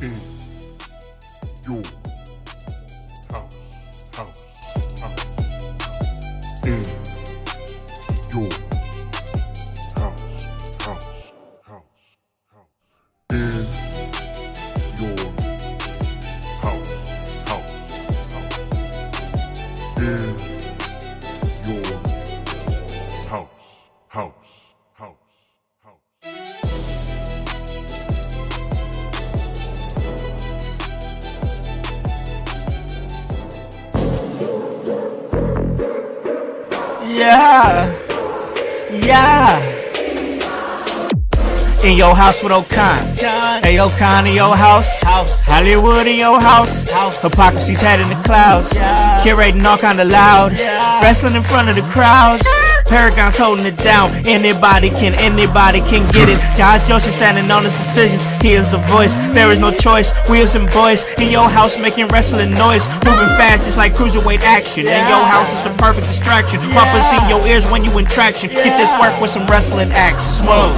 in your house, house, house, in your house, house, house, house, in your house, house, house, in your house, house, house, house. Yeah, yeah. In your house with O'Con. Hey, O'Con in your house. Hollywood in your house. Hypocrisy's head in the clouds. Curating all kind of loud. Wrestling in front of the crowds. Paragon's holding it down. Anybody can get it. Josh Joseph standing on his decisions. He is the voice. There is no choice. Wheels them boys in your house making wrestling noise. Moving fast just like cruiserweight action. In your house is the perfect distraction. Bumpers in your ears when you in traction. Get this work with some wrestling action. Smoke.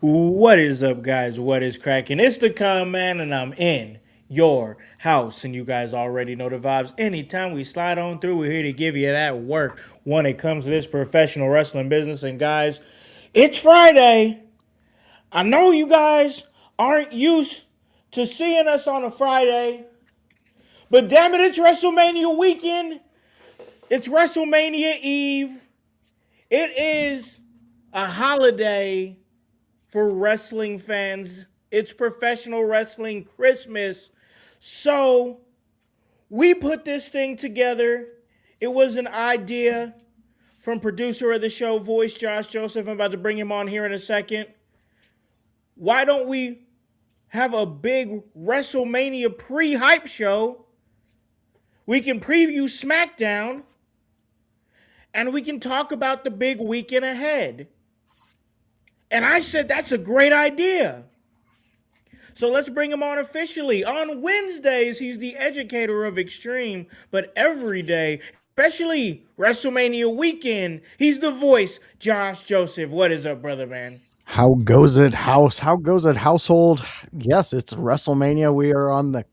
What is up, guys? What is cracking? It's the Con Man, and I'm in your house. And you guys already know the vibes. Anytime we slide on through, we're here to give you that work when it comes to this professional wrestling business. And guys, it's Friday. I know you guys aren't used to seeing us on a Friday, but damn it, it's WrestleMania weekend. It's WrestleMania Eve. It is a holiday for wrestling fans. It's professional wrestling Christmas. So we put this thing together. It was an idea from producer of the show, Voice Josh Joseph. I'm about to bring him on here in a second. Why don't we have a big WrestleMania pre-hype show? We can preview Smackdown, and we can talk about the big weekend ahead. And I said that's a great idea. So let's bring him on officially. On Wednesdays, he's the educator of Extreme, but every day, especially WrestleMania weekend, he's the voice, Josh Joseph. What is up, brother, man? How goes it, house? How goes it, household? Yes, it's WrestleMania. We are on the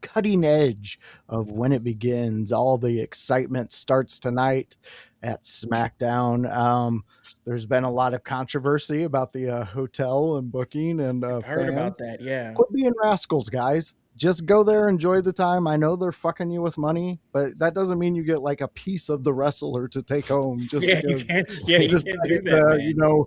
cutting edge of when it begins. All the excitement starts tonight at SmackDown. There's been a lot of controversy about the hotel and booking, and I heard about fans. that, yeah. Quit being rascals, guys. Just go there, enjoy the time. I know they're fucking you with money, but that doesn't mean you get like a piece of the wrestler to take home. Just Yeah, you because can't. Yeah, you you just can't do that, man.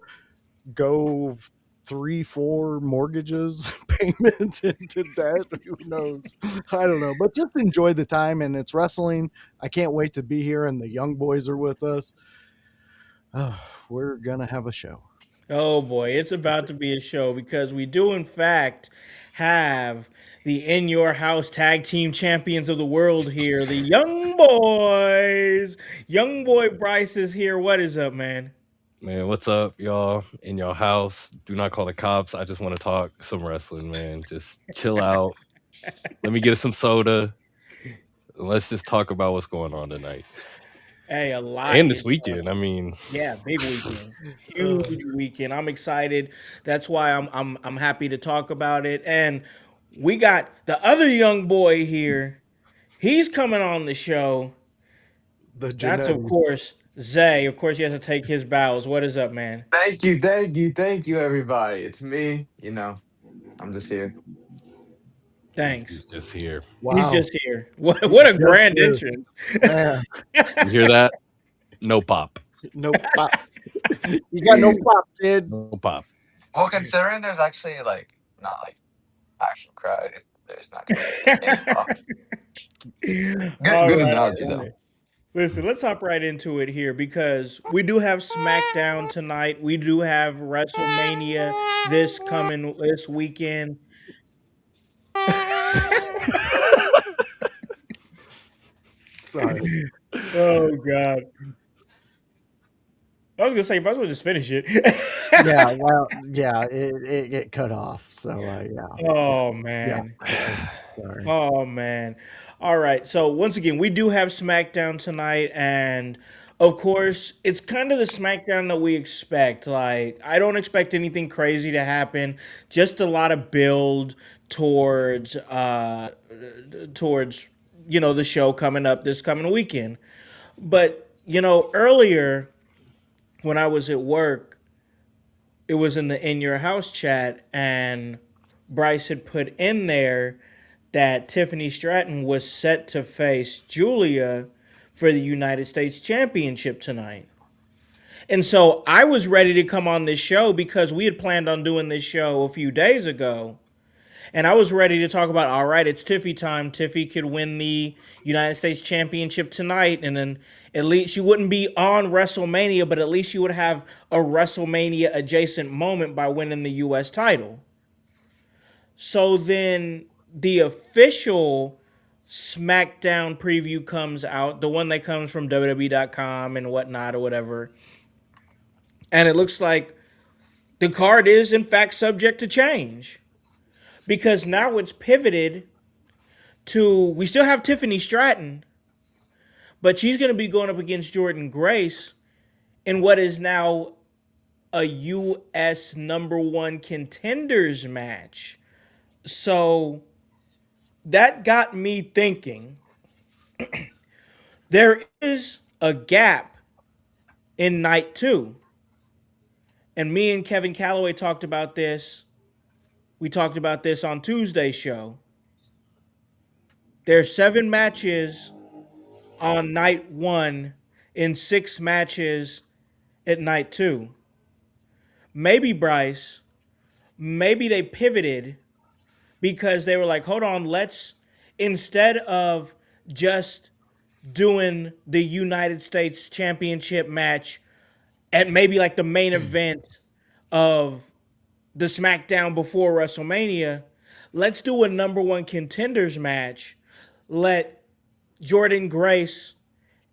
go 3-4 mortgages payments into debt. Who knows? I don't know, but just enjoy the time, and it's wrestling. I can't wait to be here, and the Young Boys are with us. We're gonna have a show. Oh boy, it's about to be a show because we do, in fact, have the In Your House Tag Team Champions of the World here, the Young Boys. Young Boy Bryce is here. What is up, man? Man, what's up, y'all? In your house. Do not call the cops. I just want to talk some wrestling, man. Just chill out. Let me get some soda. Let's just talk about what's going on tonight. Hey, a lot And this is weekend. I mean, yeah, big weekend, huge weekend. I'm excited. That's why I'm happy to talk about it. And we got the other young boy here. He's coming on the show. The That's of Janae. course Zay. Of course, he has to take his bows. What is up, man? Thank you, everybody. It's me. I'm just here. Thanks. he's just here. He's Wow. just here. What a Just grand here. entrance. Man, You hear that? No pop. no pop. You got no pop, kid. No pop. Well, considering there's actually not actual crowd, there's not gonna be any pop. All Good right, analogy all though. right. Listen, let's hop right into it here because we do have SmackDown tonight. We do have WrestleMania this weekend. Sorry. Oh God. I was gonna say, might as well just finish it. Yeah, well, yeah, it get cut off. So yeah, Oh yeah. man. Sorry. Oh man. All right. So once again, we do have SmackDown tonight, and of course, it's kind of the SmackDown that we expect. Like, I don't expect anything crazy to happen. Just a lot of build towards towards the show coming up this coming weekend. But earlier when I was at work, it was in the In Your House chat, and Bryce had put in there that Tiffany Stratton was set to face Julia for the United States Championship tonight. And so I was ready to come on this show because we had planned on doing this show a few days ago. And I was ready to talk about, all right, it's Tiffy time. Tiffy could win the United States Championship tonight. And then at least she wouldn't be on WrestleMania, but at least she would have a WrestleMania adjacent moment by winning the US title. So then the official SmackDown preview comes out, the one that comes from WWE.com and whatnot or whatever. And it looks like the card is, in fact, subject to change because now it's pivoted to we still have Tiffany Stratton, but she's going to be going up against Jordan Grace in what is now a U.S. number one contenders match. So that got me thinking there is a gap in night two. And me and Kevin Calloway talked about this. We talked about this on Tuesday's show. There's 7 matches on night one and 6 matches at night two. Maybe Bryce, maybe they pivoted because they were like, hold on, let's, instead of just doing the United States Championship match at maybe like the main event of the SmackDown before WrestleMania, let's do a number one contenders match. Let Jordan Grace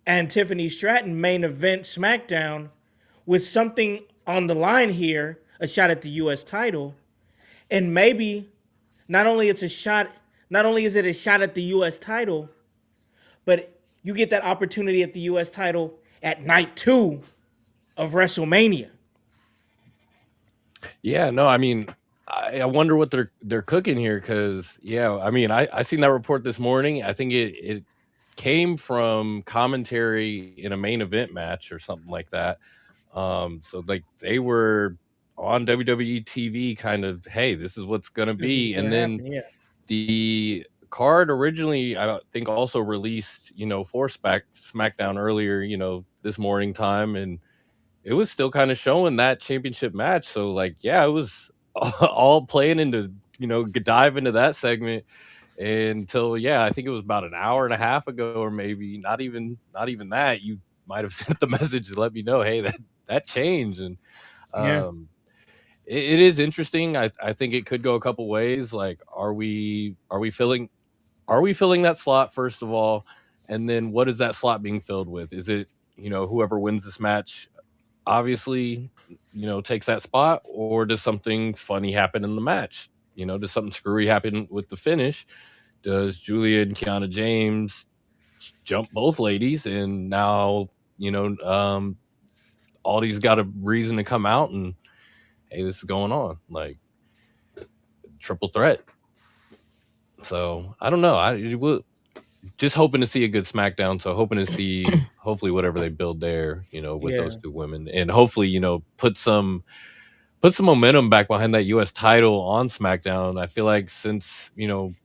and Tiffany Stratton main event SmackDown with something on the line here, a shot at the US title. And maybe not only it's a shot, not only is it a shot at the US title, but you get that opportunity at the US title at night 2 of WrestleMania. Yeah, no, I mean, I wonder what they're cooking here because yeah, I mean, I seen that report this morning. I think it came from commentary in a main event match or something like that. So like they were on WWE TV, kind of, hey, this is what's gonna This is be, gonna and then happen, yeah. the card originally, I think, also released, for SmackDown earlier, this morning time, and it was still kind of showing that championship match. So like, yeah, it was all playing into, dive into that segment until, yeah, I think it was about an hour and a half ago, or maybe not even that. You might have sent the message to let me know, hey, that changed. And Yeah. um it is interesting. I think it could go a couple ways. Like, are we filling that slot, first of all? And then what is that slot being filled with? Is it, whoever wins this match obviously, takes that spot, or does something funny happen in the match? Does something screwy happen with the finish? Does Julia and Kiana James jump both ladies, and now, Audie's got a reason to come out and, hey, this is going on, like, triple threat. So I don't know. Just hoping to see a good SmackDown. So hoping to see hopefully whatever they build there, with Yeah. those two women, and hopefully, put some momentum back behind that US title on SmackDown. I feel like since,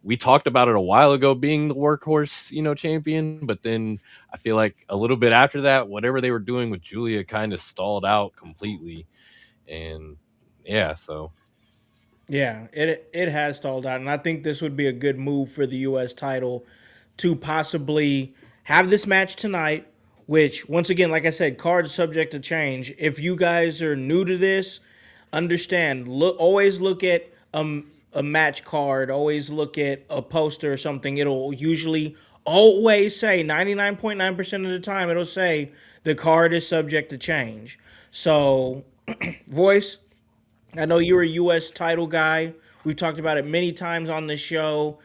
we talked about it a while ago being the workhorse, champion, but then I feel like a little bit after that, whatever they were doing with Julia kind of stalled out completely. And yeah, so Yeah, it has stalled out, and I think this would be a good move for the U.S. title to possibly have this match tonight. Which, once again, like I said, card subject to change. If you guys are new to this, understand. Always look at a match card. Always look at a poster or something. It'll usually always say 99.9% of the time it'll say the card is subject to change. So, voice, I know you're a US title guy. We've talked about it many times on the show.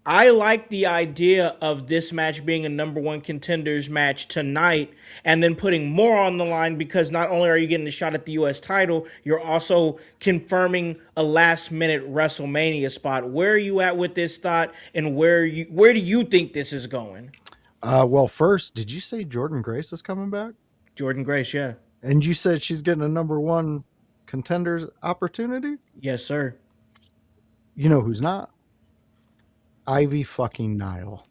I like the idea of this match being a number one contenders match tonight and then putting more on the line because not only are you getting a shot at the US title, you're also confirming a last minute WrestleMania spot. Where are you at with this thought and where do you think this is going? Well, first, did you say Jordan Grace is coming back? Jordan Grace, yeah. And you said she's getting a number one contenders opportunity? Yes, sir. You know who's not? Ivy fucking Nile.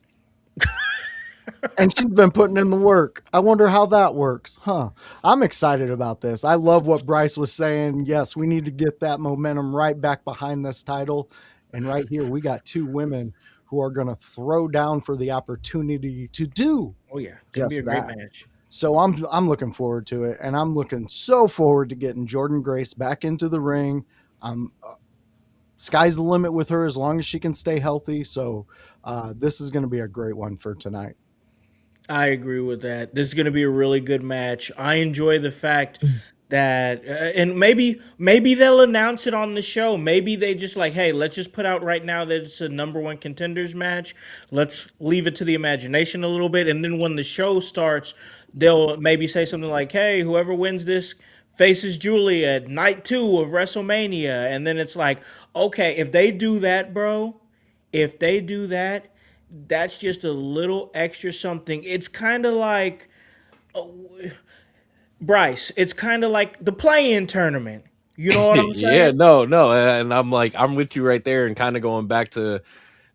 And she's been putting in the work. I wonder how that works. Huh. I'm excited about this. I love what Bryce was saying. Yes, we need to get that momentum right back behind this title. And right here, we got two women who are going to throw down for the opportunity to do Oh yeah, gonna be just a great that. match. So I'm looking forward to it, and I'm looking so forward to getting Jordan Grace back into the ring. Sky's the limit with her as long as she can stay healthy. So this is going to be a great one for tonight. I agree with that. This is going to be a really good match. I enjoy the fact that, and maybe they'll announce it on the show. Maybe they just like, hey, let's just put out right now that it's a number one contenders match. Let's leave it to the imagination a little bit, and then when the show starts, they'll maybe say something like, hey, whoever wins this faces Julia at night 2 of WrestleMania, and then it's like, okay, if they do that, bro, if they do that, that's just a little extra something. It's kind of like Bryce. It's kind of like the play-in tournament. You know what I'm Yeah, saying? no, and I'm like, I'm with you right there, and kind of going back to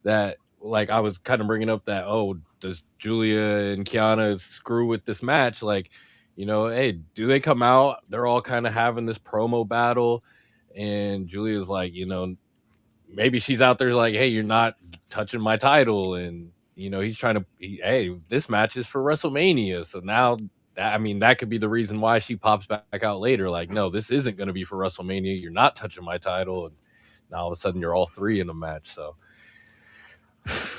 that. Like, I was kind of bringing up that, oh, does Julia and Kiana screw with this match? Like, hey, do they come out? They're all kind of having this promo battle, and Julia's like, maybe she's out there like, hey, you're not touching my title, and he's trying to, hey, this match is for WrestleMania, so now that, I mean, that could be the reason why she pops back out later, like, no, this isn't going to be for WrestleMania. You're not touching my title, and now all of a sudden you're all three in a match. So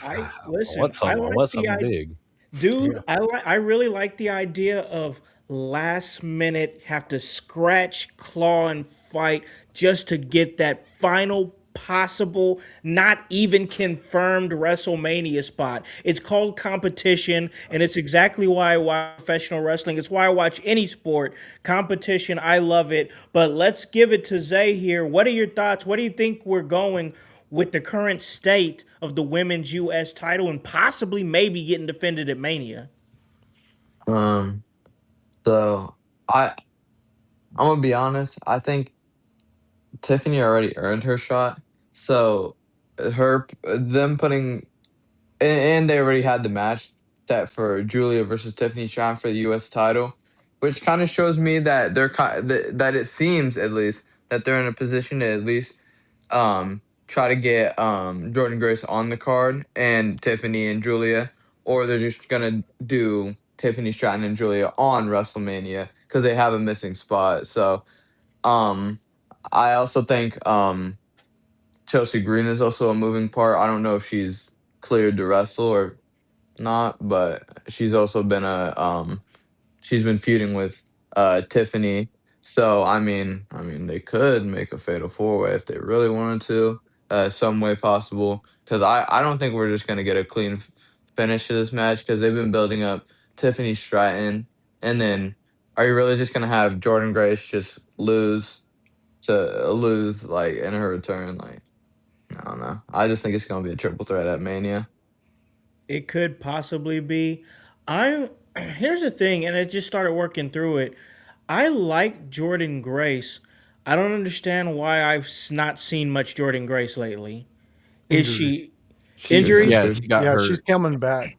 I I listen. want I something. I like want the something big. dude. Yeah. I really like the idea of last minute have to scratch, claw, and fight just to get that final possible, not even confirmed WrestleMania spot. It's called competition, and it's exactly why I watch professional wrestling. It's why I watch any sport. Competition, I love it. But let's give it to Zay here. What are your thoughts? What do you think we're going with the current state of the women's US title and possibly maybe getting defended at Mania? Um, so I'm gonna be honest. I think Tiffany already earned her shot. So them putting and they already had the match set for Julia versus Tiffany Stratton for the U.S. title, which kind of shows me that that it seems at least that they're in a position to at least try to get Jordan Grace on the card and Tiffany and Julia, or they're just gonna do Tiffany Stratton and Julia on WrestleMania because they have a missing spot. So um, I also think Chelsea Green is also a moving part. I don't know if she's cleared to wrestle or not, but she's also been she's been feuding with Tiffany. So I mean they could make a fatal four way if they really wanted to, some way possible. Because I don't think we're just gonna get a clean finish to this match because they've been building up Tiffany Stratton, and then are you really just gonna have Jordan Grace just lose like in her return? Like I don't know. I just think it's gonna be a triple threat at Mania. It could possibly be. I Here's the thing, and I just started working through it. I like Jordan Grace. I don't understand why not seen much Jordan Grace lately. Is Injury. she She was injuries? Yeah, injured. she got Yeah, hurt. she's coming back.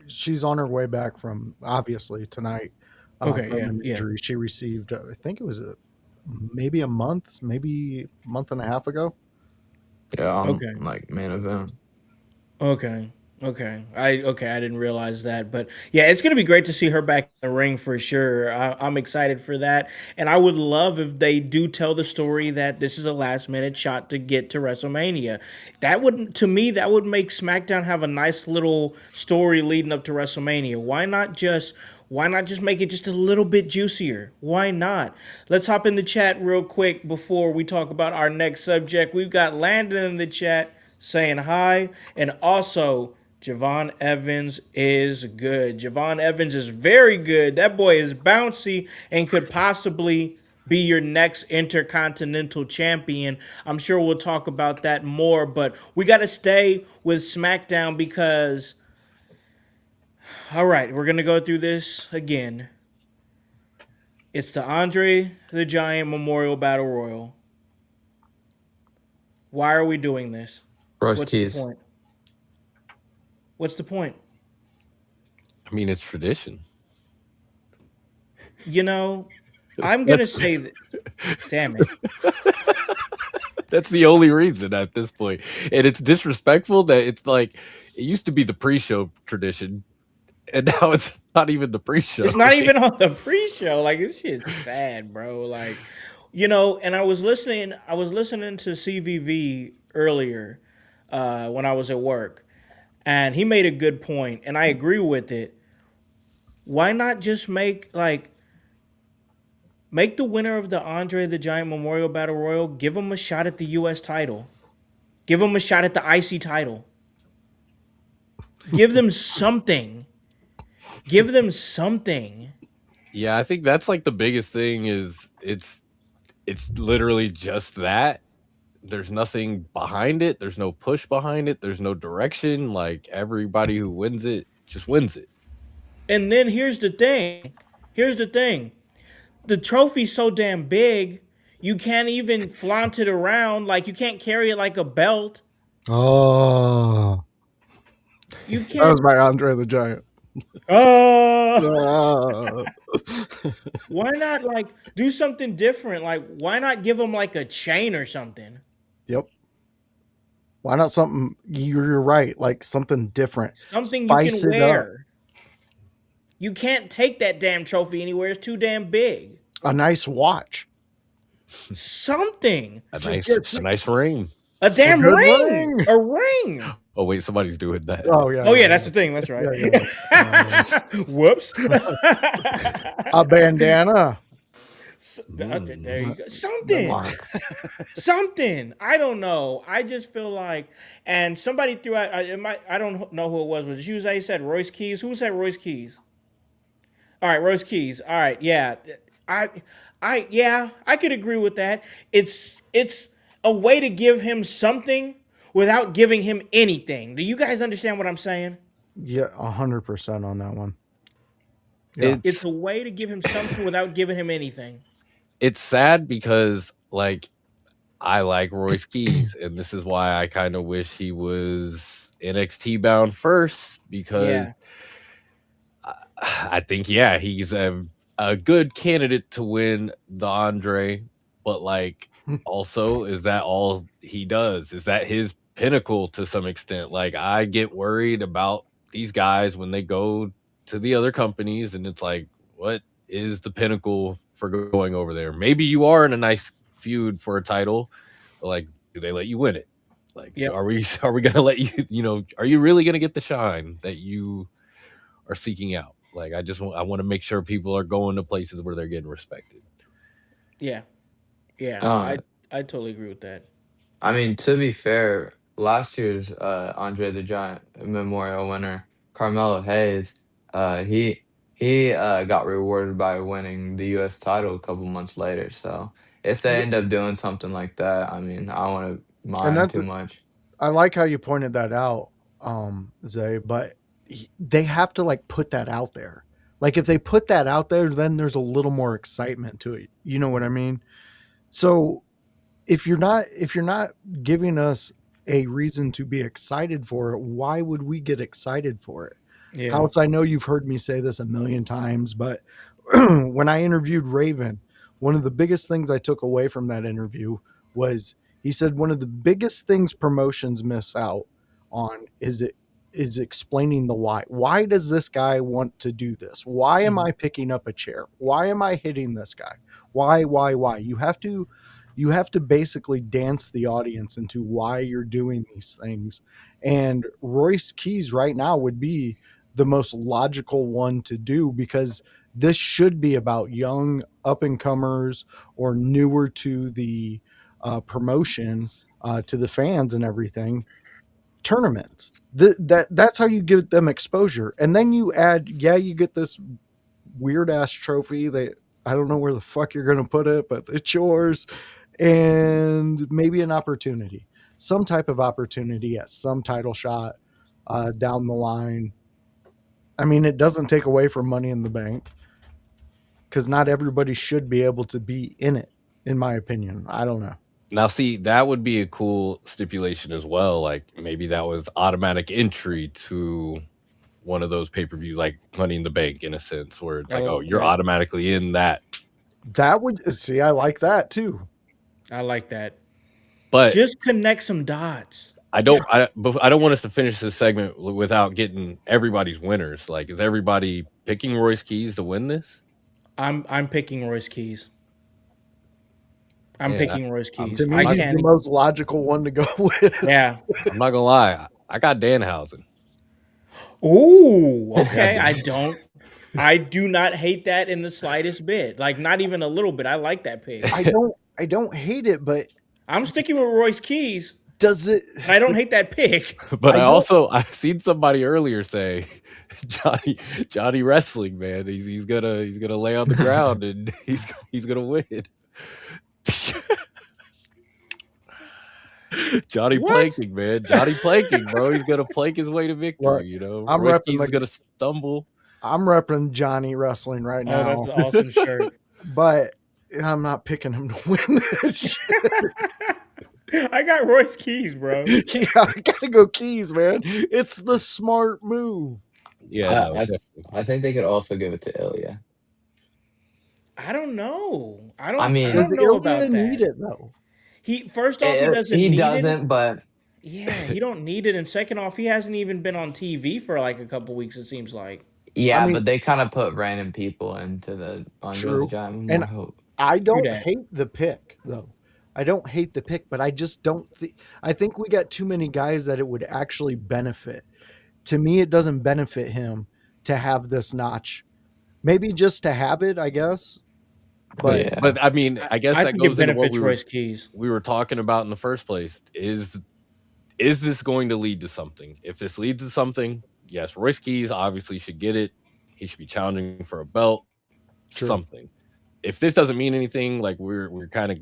She's on her way back from obviously tonight Okay, from yeah, an yeah. injury she received. I think it was maybe a month, maybe a month and a half ago. Yeah, Okay, like main event. okay. I didn't realize that, but yeah, it's gonna be great to see her back in the ring for sure. I'm excited for that, and I would love if they do tell the story that this is a last minute shot to get to WrestleMania. That would, to me, that would make SmackDown have a nice little story leading up to WrestleMania. Why not just make it just a little bit juicier? Why not? Let's hop in the chat real quick before we talk about our next subject. We've got Landon in the chat saying hi, and also Javon Evans is good. Javon Evans is very good. That boy is bouncy and could possibly be your next intercontinental champion. I'm sure we'll talk about that more, but we got to stay with SmackDown because, all right, we're going to go through this again. It's the Andre the Giant Memorial Battle Royal. Why are we doing this? Royce What's the Keys. point? What's the point? I mean, it's tradition. You know, I'm going to That's say that. Damn it. that's the only reason at this point. And it's disrespectful that it's like it used to be the pre-show tradition, and now it's not even the pre-show. It's not even on the pre-show. Like, this shit's sad, bro. Like, and I was listening to CVV earlier when I was at work, and he made a good point, and I agree with it. Why not just make the winner of the Andre the Giant Memorial Battle Royal, give him a shot at the US title. Give him a shot at the IC title. Give them something. Give them something. Yeah, I think that's like the biggest thing is it's literally just that. There's nothing behind it. There's no push behind it. There's no direction. Like everybody who wins it just wins it. And then here's the thing. Here's the thing. The trophy's so damn big, you can't even flaunt it around. Like, you can't carry it like a belt. Oh, You that can't. was my Andre the Giant. Oh, Uh, why not do something different? Like, why not give them like a chain or something? yep. Why not something? You're right. Like something different. Something you can Spice it up. wear. You can't take that damn trophy anywhere. It's too damn big. A nice watch. Something. A nice ring. A damn good ring. ring. A ring. Oh wait, somebody's doing that. Oh yeah. Oh yeah, that's the thing. That's right. Yeah. Whoops. A bandana. There you go. Something. I don't know. I just feel like, and somebody threw out. I don't know who it was, but Jose said Royce Keys. Who said Royce Keys? All right, Royce Keys. All right, yeah. I, I could agree with that. It's a way to give him something without giving him anything. Do you guys understand what I'm saying? Yeah, 100% on that one. Yeah. It's a way to give him something without giving him anything. It's sad because like I like Royce Keys, and this is why I kind of wish he was NXT bound first because I think he's a good candidate to win the Andre, but like also is that all he does? Is that his pinnacle to some extent? Like I get worried about these guys when they go to the other companies and it's like, what is the pinnacle for going over there? Maybe you are in a nice feud for a title, but like do they let you win it? Like are we gonna let you, are you really gonna get the shine that you are seeking out? Like I want to make sure people are going to places where they're getting respected. Yeah. Uh, I totally agree with that. I mean, to be fair, last year's Andre the Giant Memorial winner, Carmelo Hayes, he got rewarded by winning the U.S. title a couple months later. So if they end up doing something like that, I mean, I wouldn't And mind too much. I like how you pointed that out, Zay, but they have to like put that out there. Like if they put that out there, then there's a little more excitement to it. You know what I mean? So if you're not giving us a reason to be excited for it, why would we get excited for it? Yeah. Howse, I know you've heard me say this a million times, but when I interviewed Raven, one of the biggest things I took away from that interview was he said one of the biggest things promotions miss out on is is explaining the why. Why does this guy want to do this? Why am I picking up a chair? Why am I hitting this guy? Why? You have to basically dance the audience into why you're doing these things. And Royce Keys right now would be the most logical one to do, because this should be about young up and comers or newer to the promotion, to the fans and everything. Tournaments. That's how you give them exposure. And then you add, you get this weird ass trophy that I don't know where the fuck you're going to put it, but it's yours. And maybe an opportunity, some type of opportunity at some title shot down the line. I mean, it doesn't take away from Money in the Bank, because not everybody should be able to be in it, in my opinion. I don't know. Now, see, that would be a cool stipulation as well. Like maybe that was automatic entry to one of those pay-per-views, like Money in the Bank, in a sense, where it's like, oh, you're automatically in that. That would, see, I like that too. I like that. But just connect some dots. I don't want us to finish this segment without getting everybody's winners. Like, is everybody picking Royce Keys to win this? I'm picking Royce Keys. I'm picking Royce Keys. To me, he's the most logical one to go with. Yeah. I'm not gonna lie. I got Danhausen. Ooh, okay. I do not hate that in the slightest bit. Like, not even a little bit. I like that pick. I don't hate it, but I'm sticking with Royce Keys. Does it? I don't hate that pick. But I've seen somebody earlier say Johnny Wrestling, man. He's gonna lay on the ground and he's gonna win. Johnny planking, man. Johnny planking, bro. He's gonna plank his way to victory. Well, you know, I'm Royce Keys is gonna stumble. I'm repping Johnny Wrestling right now. Oh, that's an awesome shirt. But I'm not picking him to win this shit. I got Royce Keys, bro. Yeah, I gotta go Keys, man. It's the smart move. Yeah, I think they could also give it to Ilya. I don't know. I I mean, don't know Ilya about that. Need it though. He doesn't. He doesn't, but yeah, he don't need it. And second off, he hasn't even been on TV for like a couple weeks. It seems like. Yeah, I mean, but they kind of put random people into the Andre the Giant Memorial. And I don't hate the pick though. I don't hate the pick, but I just don't think. I think we got too many guys that it would actually benefit. To me, it doesn't benefit him to have this notch. Maybe just to have it, I guess. But I mean, I guess that goes into what we were talking about in the first place. Is this going to lead to something? If this leads to something, yes, Royce Keys obviously should get it. He should be challenging for a belt. True. Something. If this doesn't mean anything, like we're kind of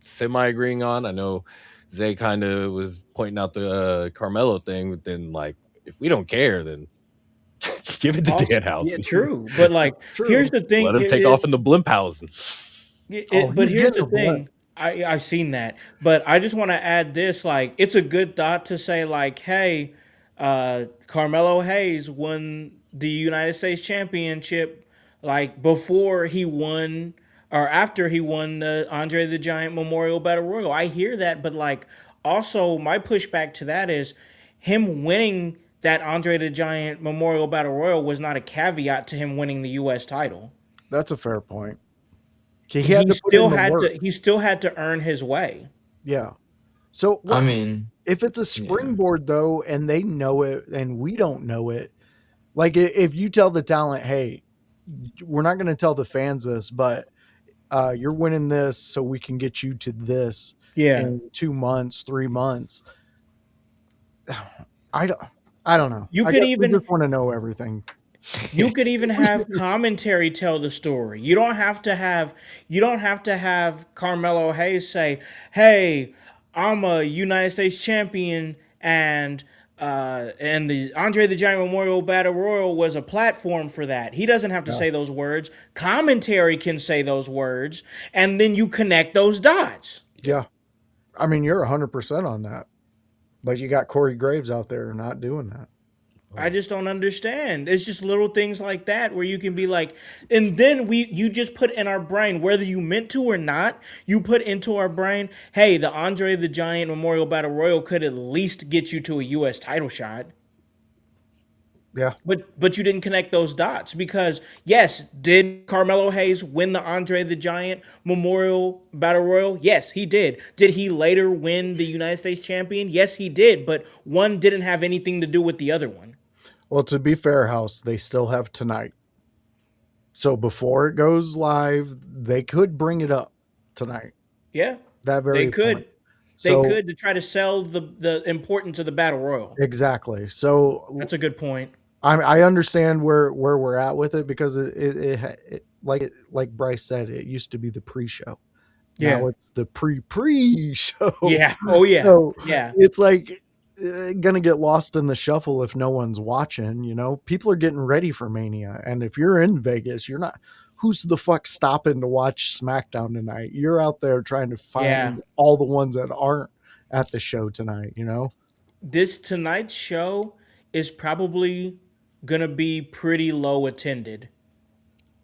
semi-agreeing on. I know Zay kind of was pointing out the Carmelo thing, but then like if we don't care, then give it to Danhausen. Yeah, true. But like, here's the thing: let him take off in the Blimphausen. But here's the thing: I've seen that, but I just want to add this: like, it's a good thought to say, like, hey, Carmelo Hayes won the United States Championship, like before he won. Or after he won the Andre the Giant Memorial Battle Royal. I hear that, but like also my pushback to that is him winning that Andre the Giant Memorial Battle Royal was not a caveat to him winning the US title. That's a fair point. He still had to earn his way. Yeah. So I mean, if it's a springboard though, and they know it and we don't know it, like if you tell the talent, hey, we're not going to tell the fans this, but you're winning this so we can get you to this in 2 months, 3 months. I don't know. You could even just want to know everything. You could even have commentary tell the story. You don't have to have Carmelo Hayes say, "Hey, I'm a United States champion and the Andre the Giant Memorial Battle Royal was a platform for that." He doesn't have to say those words. Commentary can say those words, and then you connect those dots. Yeah. I mean, you're 100% on that. But you got Corey Graves out there not doing that. I just don't understand. It's just little things like that where you can be like, and then you just put in our brain, whether you meant to or not, you put into our brain, hey, the Andre the Giant Memorial Battle Royal could at least get you to a U.S. title shot. Yeah. But you didn't connect those dots because yes, did Carmelo Hayes win the Andre the Giant Memorial Battle Royal? Yes, he did. Did he later win the United States champion? Yes, he did. But one didn't have anything to do with the other one. Well, to be fair, House, they still have tonight. So before it goes live, they could bring it up tonight. Yeah, That they very could. point. They So could to try to sell the importance of the Battle Royal. exactly. So That's a good point. I understand where we're at with it because like Bryce said, it used to be the pre-show. Yeah. Now it's the pre-show. Yeah. Oh yeah. So Yeah. it's like gonna get lost in the shuffle if no one's watching. People are getting ready for Mania, and if you're in Vegas, you're not. Who's the fuck stopping to watch SmackDown tonight? You're out there trying to Yeah. find all the ones that aren't at the show tonight. This tonight's show is probably gonna be pretty low attended,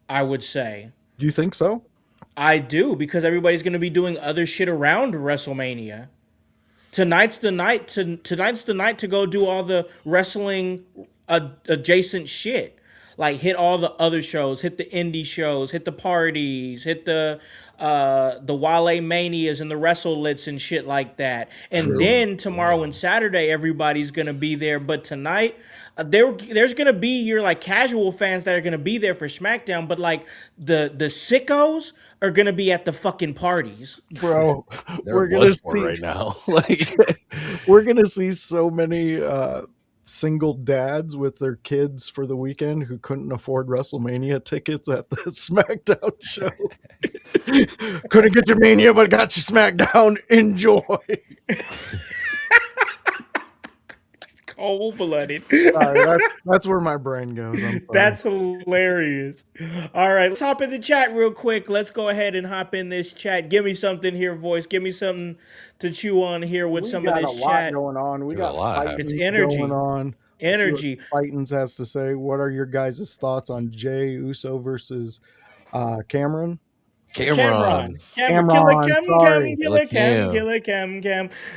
I would say. Do you think so? I do because everybody's gonna be doing other shit around WrestleMania. Tonight's the night to go do all the wrestling adjacent shit. Like hit all the other shows, hit the indie shows, hit the parties, hit the Wale Manias and the WrestleLits and shit like that. And True. then tomorrow and Saturday everybody's gonna be there. But tonight there's gonna be your like casual fans that are gonna be there for SmackDown, but like the sickos are gonna be at the fucking parties. Bro, They're we're gonna Bloodsport see right now. Like, we're gonna see so many single dads with their kids for the weekend who couldn't afford WrestleMania tickets at the SmackDown show. Couldn't get your Mania, but got your SmackDown. Enjoy. Cold-blooded. Sorry, that's where my brain goes. I'm sorry. That's hilarious. All right, let's hop in the chat real quick. Let's go ahead and hop in this chat. Give me something here, voice. Give me something to chew on here with we some got of this a lot chat. going on. We There's a got lot Fightins It's energy. going on. Energy. Fightins has to say. What are your guys' thoughts on Jay Uso versus Cameron? Cameron. Cameron, sorry. Cam.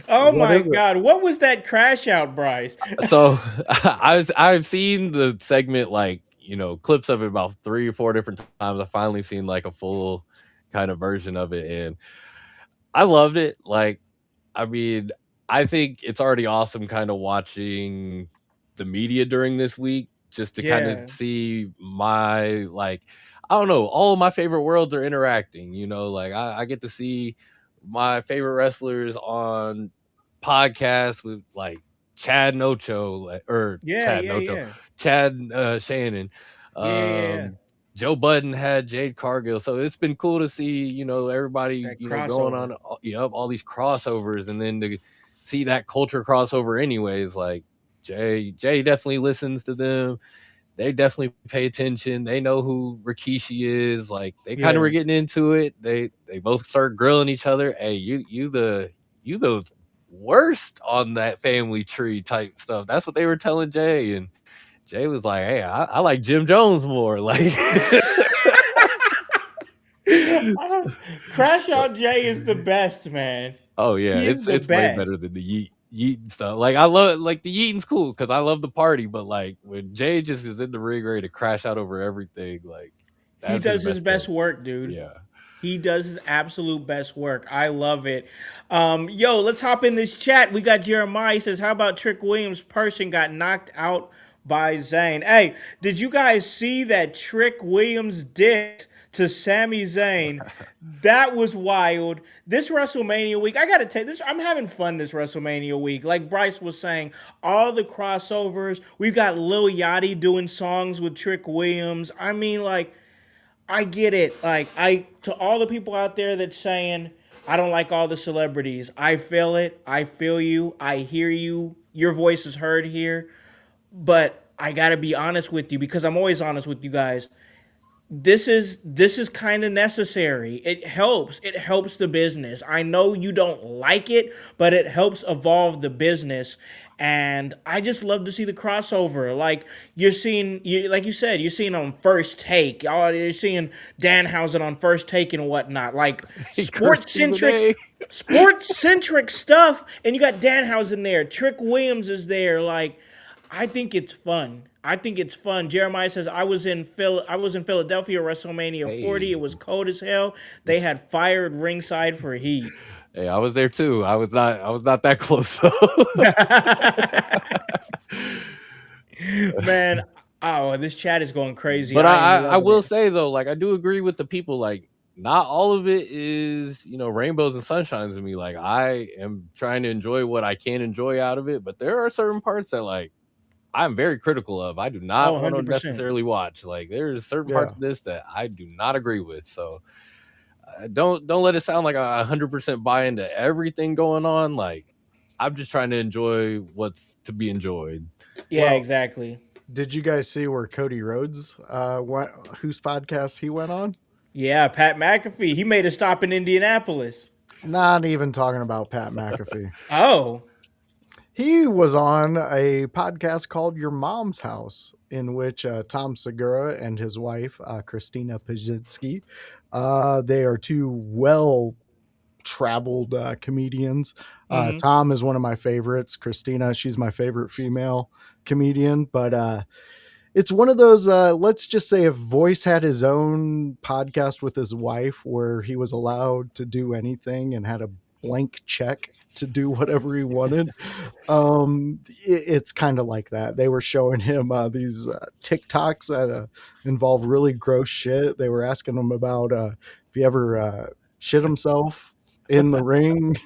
Oh What my is it? God. What was that crash out, Bryce? so I've seen the segment, like, clips of it about 3 or 4 different times. I finally seen like a full kind of version of it, and I loved it. Like, I mean, I think it's already awesome kind of watching the media during this week just to kind Yeah. of see my, like, I don't know, all of my favorite worlds are interacting, like I get to see my favorite wrestlers on podcasts with like Chad Nocho, or Chad Nocho, Chad Shannon, Yeah. Joe Budden had Jade Cargill, so it's been cool to see everybody That going on all these crossovers, and then to see that culture crossover anyways. Like Jay definitely listens to them. They definitely pay attention. They know who Rikishi is. Like, they kind of were getting into it. They both start grilling each other. Hey, you the worst on that family tree type stuff. That's what they were telling Jay, and Jay was like, "Hey, I like Jim Jones more." Like, Crash Out Jay is the best, man. oh yeah, it's way better than the Yeet stuff. Like, I love, like, the Yeeting's cool because I love the party, but like when Jay just is in the ring ready to crash out over everything, like, he does his best work, dude. Yeah. He does his absolute best work. I love it. Yo, let's hop in this chat. We got Jeremiah. He says, how about Trick Williams' person got knocked out by Zayn? Hey, did you guys see that Trick Williams did to Sami Zayn? That was wild. This WrestleMania week, I gotta tell you this, I'm having fun this WrestleMania week. Like Bryce was saying, all the crossovers. We've got Lil Yachty doing songs with Trick Williams. I mean, like, I get it. Like, to all the people out there that's saying, I don't like all the celebrities, I feel it. I feel you. I hear you. Your voice is heard here. But I gotta be honest with you, because I'm always honest with you guys. This is kind of necessary. It helps the business. I know you don't like it, but it helps evolve the business. And I just love to see the crossover. Like, like you said, you're seeing on First Take. You're seeing Danhausen on First Take and whatnot. Like, sports centric stuff. And you got Danhausen there. Trick Williams is there. Like, I think it's fun. I think it's fun. Jeremiah says I was in Philadelphia WrestleMania 40. Hey, It was cold as hell. They had fired ringside for heat. hey, I was there too. I was not that close though. Man, oh, this chat is going crazy. But I am I loving will it. say though, like I do agree with the people. Like not all of it is rainbows and sunshines to me. Like I am trying to enjoy what I can enjoy out of it, but there are certain parts that like I'm very critical of. I do Oh, not want to 100%. necessarily watch. Like there's certain parts Yeah. of this that I do not agree with. So don't let it sound like I 100% buy into everything going on. Like I'm just trying to enjoy what's to be enjoyed. Yeah, Well, exactly. did you guys see where Cody Rhodes went, whose podcast he went on? Yeah, Pat McAfee. He made a stop in Indianapolis. Not even talking about Pat McAfee. Oh, He was on a podcast called Your Mom's House, in which Tom Segura and his wife, Christina Pajitsky, they are two well traveled comedians. hmm. Tom is one of my favorites. Christina, she's my favorite female comedian. But it's one of those, let's just say, if Voice had his own podcast with his wife where he was allowed to do anything and had a blank check to do whatever he wanted, it's kind of like that. They were showing him these TikToks that involve really gross shit. They were asking him about if he ever shit himself in the ring.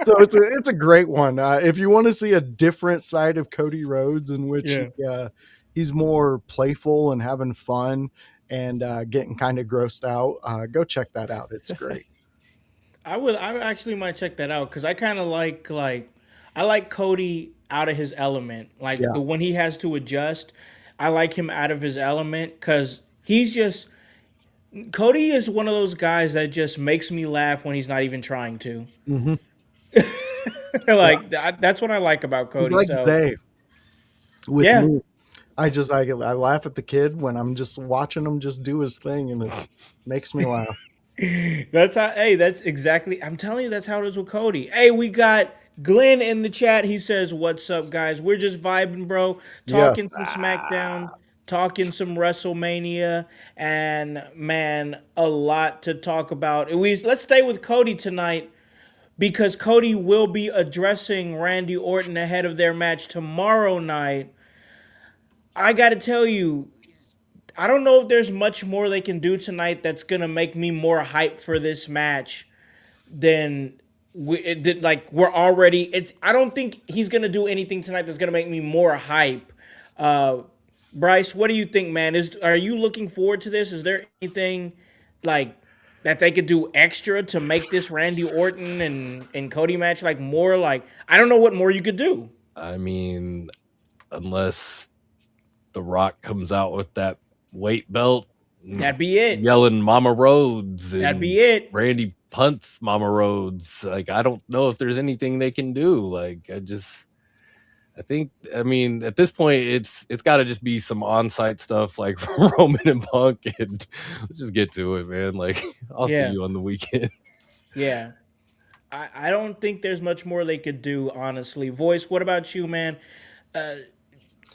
So it's a great one. If you want to see a different side of Cody Rhodes, in which Yeah. he's more playful and having fun and getting kind of grossed out, go check that out. It's great. I would. I actually might check that out because I kind of I like Cody out of his element. Like Yeah. when he has to adjust, I like him out of his element because he's just Cody is one of those guys that just makes me laugh when he's not even trying to. Hmm. Like that's what I like about He's Cody. like So they with yeah, me. I laugh at the kid when I'm just watching him just do his thing, and it makes me laugh. that's how. Hey, that's exactly. I'm telling you, that's how it is with Cody. Hey, we got Glenn in the chat. He says, "What's up, guys? We're just vibing, bro. Yeah. Talking some SmackDown, talking some WrestleMania, and man, a lot to talk about. Let's stay with Cody tonight." Because Cody will be addressing Randy Orton ahead of their match tomorrow night. I got to tell you, I don't know if there's much more they can do tonight that's going to make me more hyped for this match than we're already I don't think he's going to do anything tonight that's going to make me more hype. Uh Bryce, what do you think, man? Are you looking forward to this? Is there anything like that they could do extra to make this Randy Orton and Cody match like more like I don't know what more you could do. I mean, unless The Rock comes out with that weight belt, That'd be it. yelling Mama Rhodes, That'd and be it. Randy punts Mama Rhodes. Like I don't know if there's anything they can do. Like I mean, at this point, it's got to just be some on-site stuff like Roman and Punk, and let's just get to it, man. Like I'll see Yeah. you on the weekend. Yeah. I don't think there's much more they could do, honestly. Voice, what about you, man? Uh,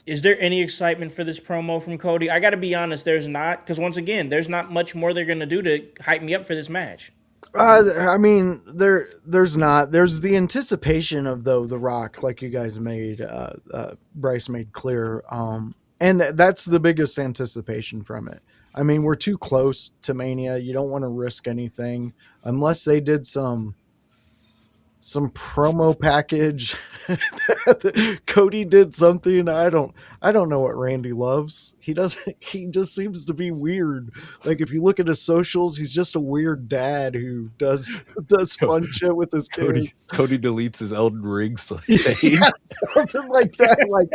is there any excitement for this promo from Cody? I got to be honest, there's not, because once again, there's not much more they're going to do to hype me up for this match. I mean, there's not. There's the anticipation of the Rock, like you guys made, Bryce made clear, and that's the biggest anticipation from it. I mean, we're too close to Mania. You don't want to risk anything unless they did some promo package. Cody did something. I don't know what Randy loves. He just seems to be weird. Like if you look at his socials, he's just a weird dad who does fun shit with his kids. Cody deletes his Elden Ring save. Yeah, something like that. Like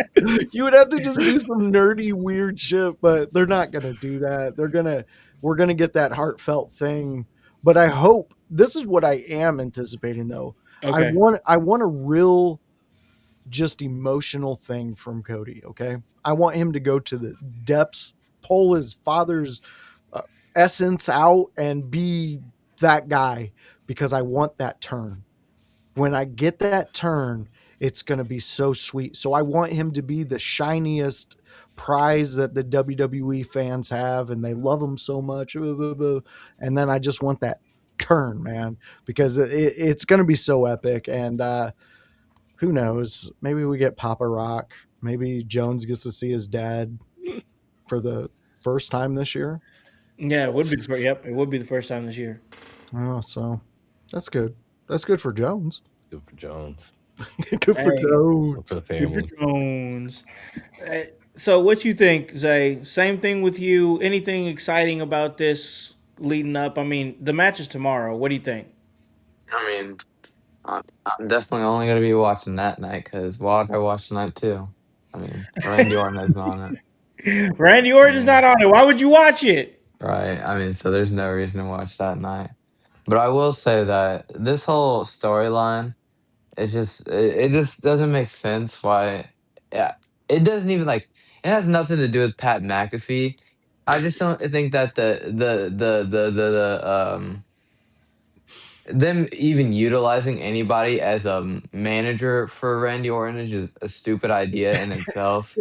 you would have to just do some nerdy weird shit, but they're not gonna do that. We're gonna get that heartfelt thing. But I hope this is what I am anticipating though. Okay. I want a real just emotional thing from Cody, okay? I want him to go to the depths, pull his father's essence out and be that guy because I want that turn. When I get that turn, it's going to be so sweet. So I want him to be the shiniest prize that the WWE fans have, and they love him so much. And then I just want that turn, man, because it's going to be so epic. And who knows? Maybe we get Papa Rock. Maybe Jones gets to see his dad for the first time this year. Yeah, it would be. Yep, it would be the first time this year. Oh, so that's good. That's good for Jones. Good for Jones. Good for Hey, Jones. For the good for family. Jones. So, what you think, Zay? Same thing with you. Anything exciting about this leading up? I mean, the match is tomorrow. What do you think? I mean, I'm definitely only gonna be watching that night because why would I watch tonight too? I mean, Randy Orton is on it. Randy I Orton's not mean, on it. Why would you watch it? right? I mean, so there's no reason to watch that night. But I will say that this whole storyline, it just doesn't make sense why. Yeah, it doesn't even like it has nothing to do with Pat McAfee. I just don't think that the them even utilizing anybody as a manager for Randy Orton is just a stupid idea in itself.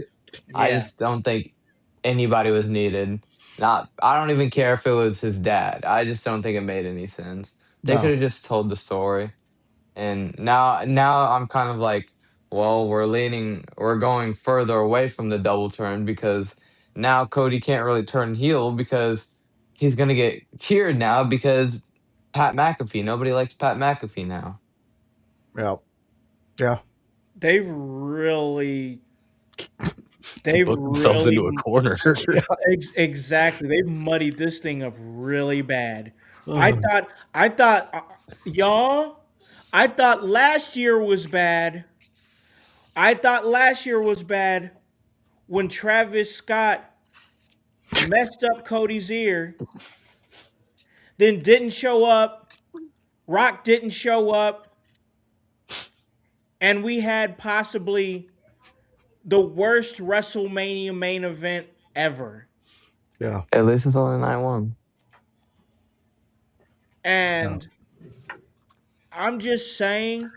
I Yeah, just don't think anybody was needed. Not I don't even care if it was his dad. I just don't think it made any sense. They could No. have just told the story. And now I'm kind of like, well, we're going further away from the double turn because now Cody can't really turn heel because he's gonna get cheered now because Pat McAfee. Nobody likes Pat McAfee now. Yeah. Yeah. they've really, They they've booked themselves really, into a corner. Yeah. exactly. They've muddied this thing up really bad. I Ugh. thought, I thought, y'all, I thought last year was bad. I thought last year was bad when Travis Scott messed up Cody's ear, then didn't show up. Rock didn't show up, and we had possibly the worst WrestleMania main event ever. Yeah. At least it's only 9-1. Yeah. And I'm just saying,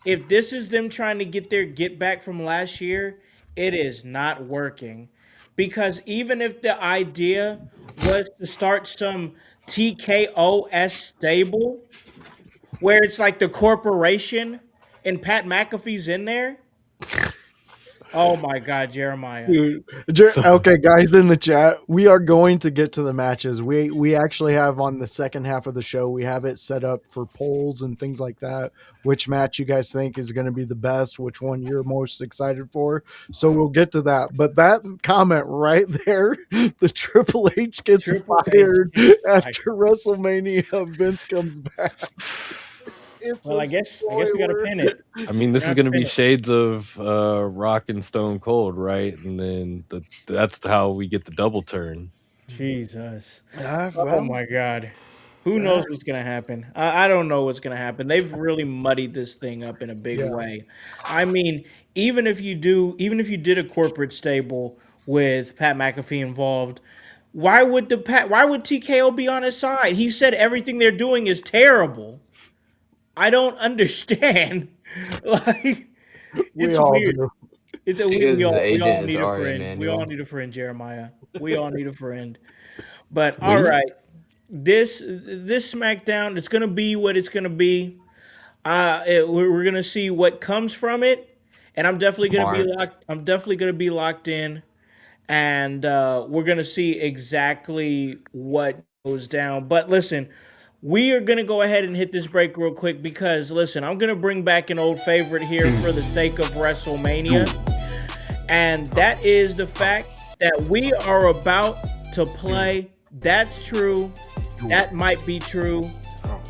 if this is them trying to get their get back from last year, it is not working. Because even if the idea was to start some TKOS stable where it's like the corporation and Pat McAfee's in there, oh my God, Jeremiah. Dude, So okay, guys in the chat, we are going to get to the matches. We actually have on the second half of the show, we have it set up for polls and things like that. Which match you guys think is going to be the best? Which one you're most excited for? So we'll get to that. But that comment right there, the Triple H gets Triple H fired is like, after WrestleMania. Vince comes back. It's well, a I guess we gotta spoiler. pin it. I mean, We're this gonna is have to gonna pin be it. shades of Rock and Stone Cold, right? And then that's how we get the double turn. Jesus. Oh Well, my God. Who knows what's gonna happen? I don't know what's gonna happen. They've really muddied this thing up in a big yeah. way. I mean, even if you did a corporate stable with Pat McAfee involved, why would TKO be on his side? He said everything they're doing is terrible. I don't understand. Like, We it's all weird. do. It's a, Because his we all agent is need a Ari friend. We all Emanuel. need a friend, Jeremiah. We all need a friend. But all We right, this SmackDown, it's gonna be what it's gonna be. We're gonna see what comes from it, and I'm definitely gonna be Mark. locked. I'm definitely gonna be locked in, and we're gonna see exactly what goes down. But listen, we are gonna go ahead and hit this break real quick because listen, I'm gonna bring back an old favorite here for the sake of WrestleMania, and that is the fact that we are about to play. That's true. That might be true,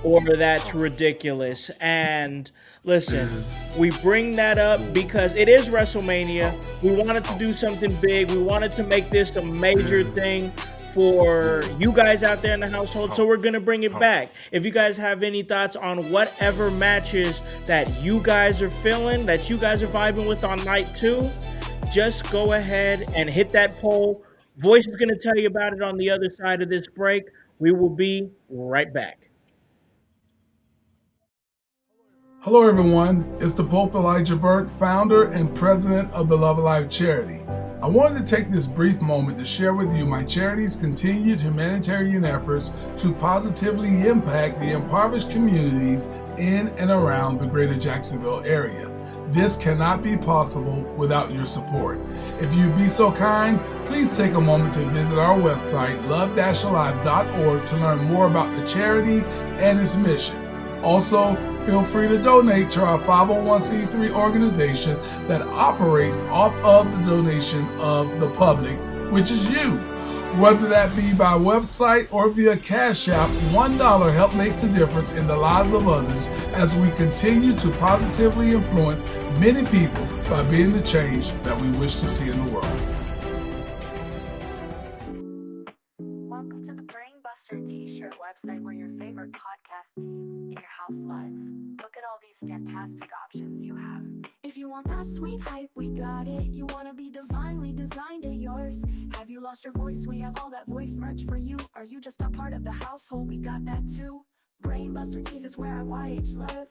or that's ridiculous. And listen, we bring that up because it is WrestleMania. We wanted to do something big. We wanted to make this a major thing for you guys out there in the household. So we're going to bring it back. If you guys have any thoughts on whatever matches that you guys are feeling, that you guys are vibing with on night 2, just go ahead and hit that poll. Voice is going to tell you about it on the other side of this break. We will be right back. Hello, everyone. It's the Pope Elijah Burke, founder and president of the Love Alive charity. I wanted to take this brief moment to share with you my charity's continued humanitarian efforts to positively impact the impoverished communities in and around the greater Jacksonville area. This cannot be possible without your support. If you'd be so kind, please take a moment to visit our website, love-alive.org, to learn more about the charity and its mission. Also, feel free to donate to our 501c3 organization that operates off of the donation of the public, which is you. Whether that be by website or via Cash App, $1 help makes a difference in the lives of others as we continue to positively influence many people by being the change that we wish to see in the world. Welcome to the Brainbuster T-shirt website where your favorite podcast team in your house lives. Look at all these fantastic options you have. If you want that sweet hype, we got it. You wanna be divinely designed at yours. Have you lost your voice? We have all that voice merch for you. Are you just a part of the household? We got that too. Brainbuster Tees is where our YH live.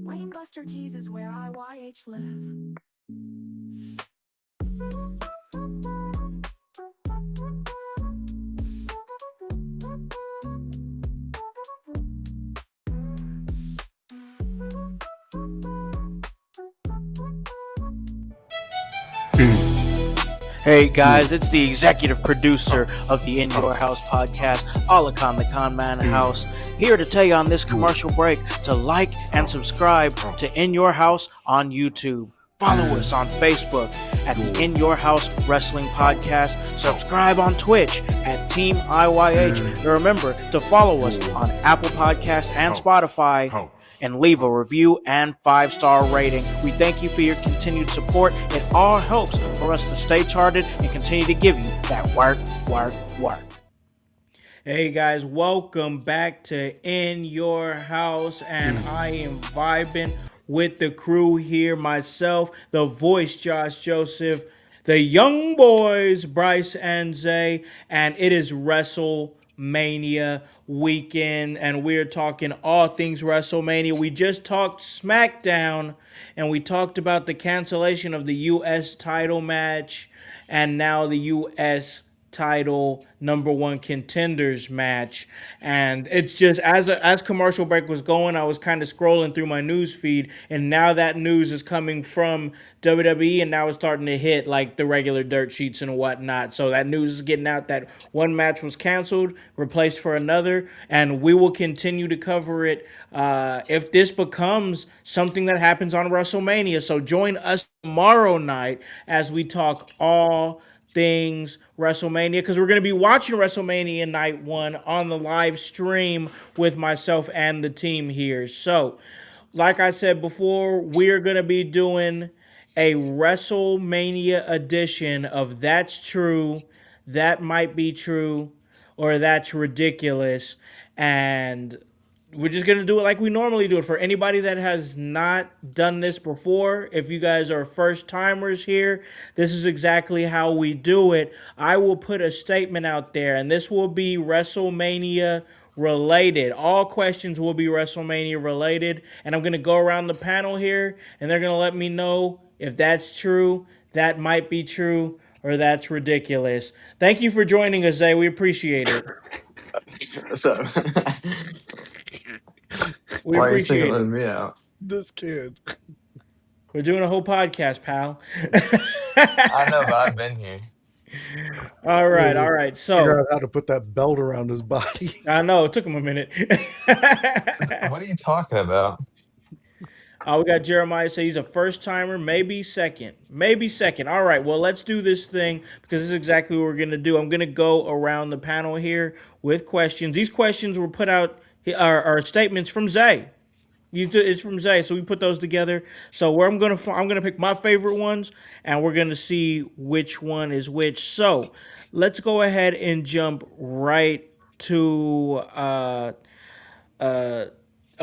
Brainbuster Tees is where our YH live. Hey guys, it's the executive producer of the In Your House podcast, Alakon the Con Man House, here to tell you on this commercial break to like and subscribe to In Your House on YouTube. Follow us on Facebook at the In Your House Wrestling Podcast. Subscribe on Twitch at Team IYH. And remember to follow us on Apple Podcasts and Spotify. And leave a review and 5-star rating. We thank you for your continued support. It all helps for us to stay charted and continue to give you that work. Hey guys, welcome back to In Your House, and I am vibing with the crew here. Myself, the voice Josh Joseph, the Young Boiz Bryce and Zae, and it is WrestleMania weekend, and we're talking all things WrestleMania. We just talked Smackdown, and we talked about the cancellation of the U.S. title match, and now the U.S. title #1 contenders match. And it's just as commercial break was going, I was kind of scrolling through my news feed, and now that news is coming from WWE, and now it's starting to hit like the regular dirt sheets and whatnot. So that news is getting out that one match was canceled, replaced for another, and we will continue to cover it if this becomes something that happens on WrestleMania. So join us tomorrow night as we talk all things WrestleMania, because we're going to be watching WrestleMania Night 1 on the live stream with myself and the team here. So, like I said before, we're going to be doing a WrestleMania edition of That's True, That Might Be True, or That's Ridiculous. And we're just going to do it like we normally do it. For anybody that has not done this before, if you guys are first timers here, this is exactly how we do it. I will put a statement out there, and this will be WrestleMania related. All questions will be WrestleMania related, and I'm going to go around the panel here, and they're going to let me know if that's true, that might be true, or that's ridiculous. Thank you for joining us, Zae. We appreciate it. So, We why are you appreciate singling it. me out? This kid. We're doing a whole podcast, pal. I know, but I've been here. All right. Figure So out how to put that belt around his body. I know it took him a minute. What are you talking about? We got Jeremiah say he's a first timer, maybe second. Maybe second. All right, well, let's do this thing because this is exactly what we're going to do. I'm going to go around the panel here with questions. These questions were put out, are statements from Zae. It's from Zae, so we put those together. So where I'm gonna pick my favorite ones, and we're gonna see which one is which. So let's go ahead and jump right to a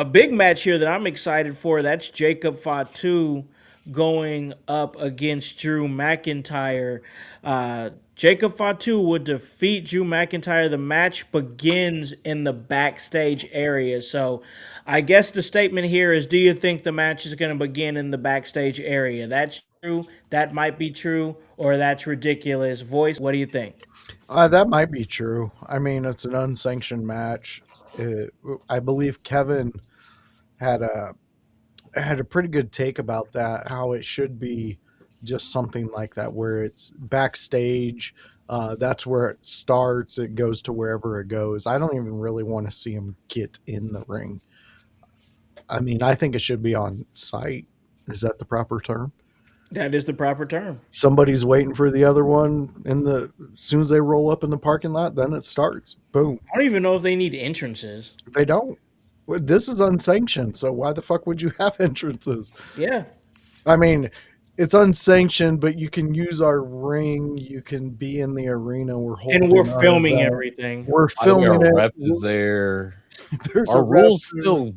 big match here that I'm excited for. That's Jacob Fatu going up against Drew McIntyre. Jacob Fatu would defeat Drew McIntyre. The match begins in the backstage area. So I guess the statement here is, do you think the match is going to begin in the backstage area? That's true. That might be true, or that's ridiculous. Voice, what do you think? That might be true. I mean, it's an unsanctioned match. I believe Kevin had a pretty good take about that. How it should be just something like that, where it's backstage. That's where it starts. It goes to wherever it goes. I don't even really want to see him get in the ring. I mean, I think it should be on site. Is that the proper term? That is the proper term. Somebody's waiting for the other one as soon as they roll up in the parking lot, then it starts. Boom. I don't even know if they need entrances. They don't. Well, this is unsanctioned, so why the fuck would you have entrances? Yeah. I mean, it's unsanctioned, but you can use our ring. You can be in the arena. And we're our filming event. everything. We're By the way, filming our it. rep is there. There's Our a rep rules there. still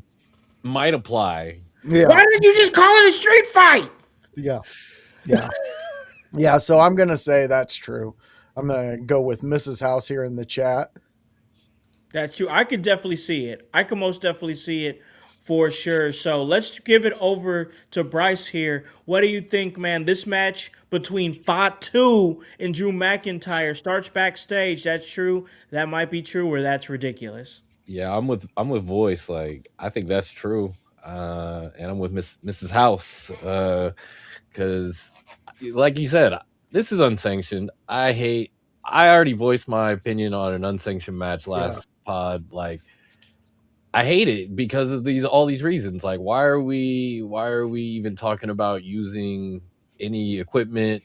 might apply. Yeah. Why did you just call it a street fight? Yeah. Yeah. Yeah. So I'm going to say that's true. I'm going to go with Mrs. House here in the chat. That's true. I could definitely see it. I could most definitely see it for sure. So let's give it over to Bryce here. What do you think, man? This match between Fatu and Drew McIntyre starts backstage. That's true. That might be true, or that's ridiculous. Yeah, I'm with Voice. Like, I think that's true. And I'm with Mrs. House. Because like you said, this is unsanctioned. I already voiced my opinion on an unsanctioned match last pod. Like, I hate it because of all these reasons. Like, why are we even talking about using any equipment?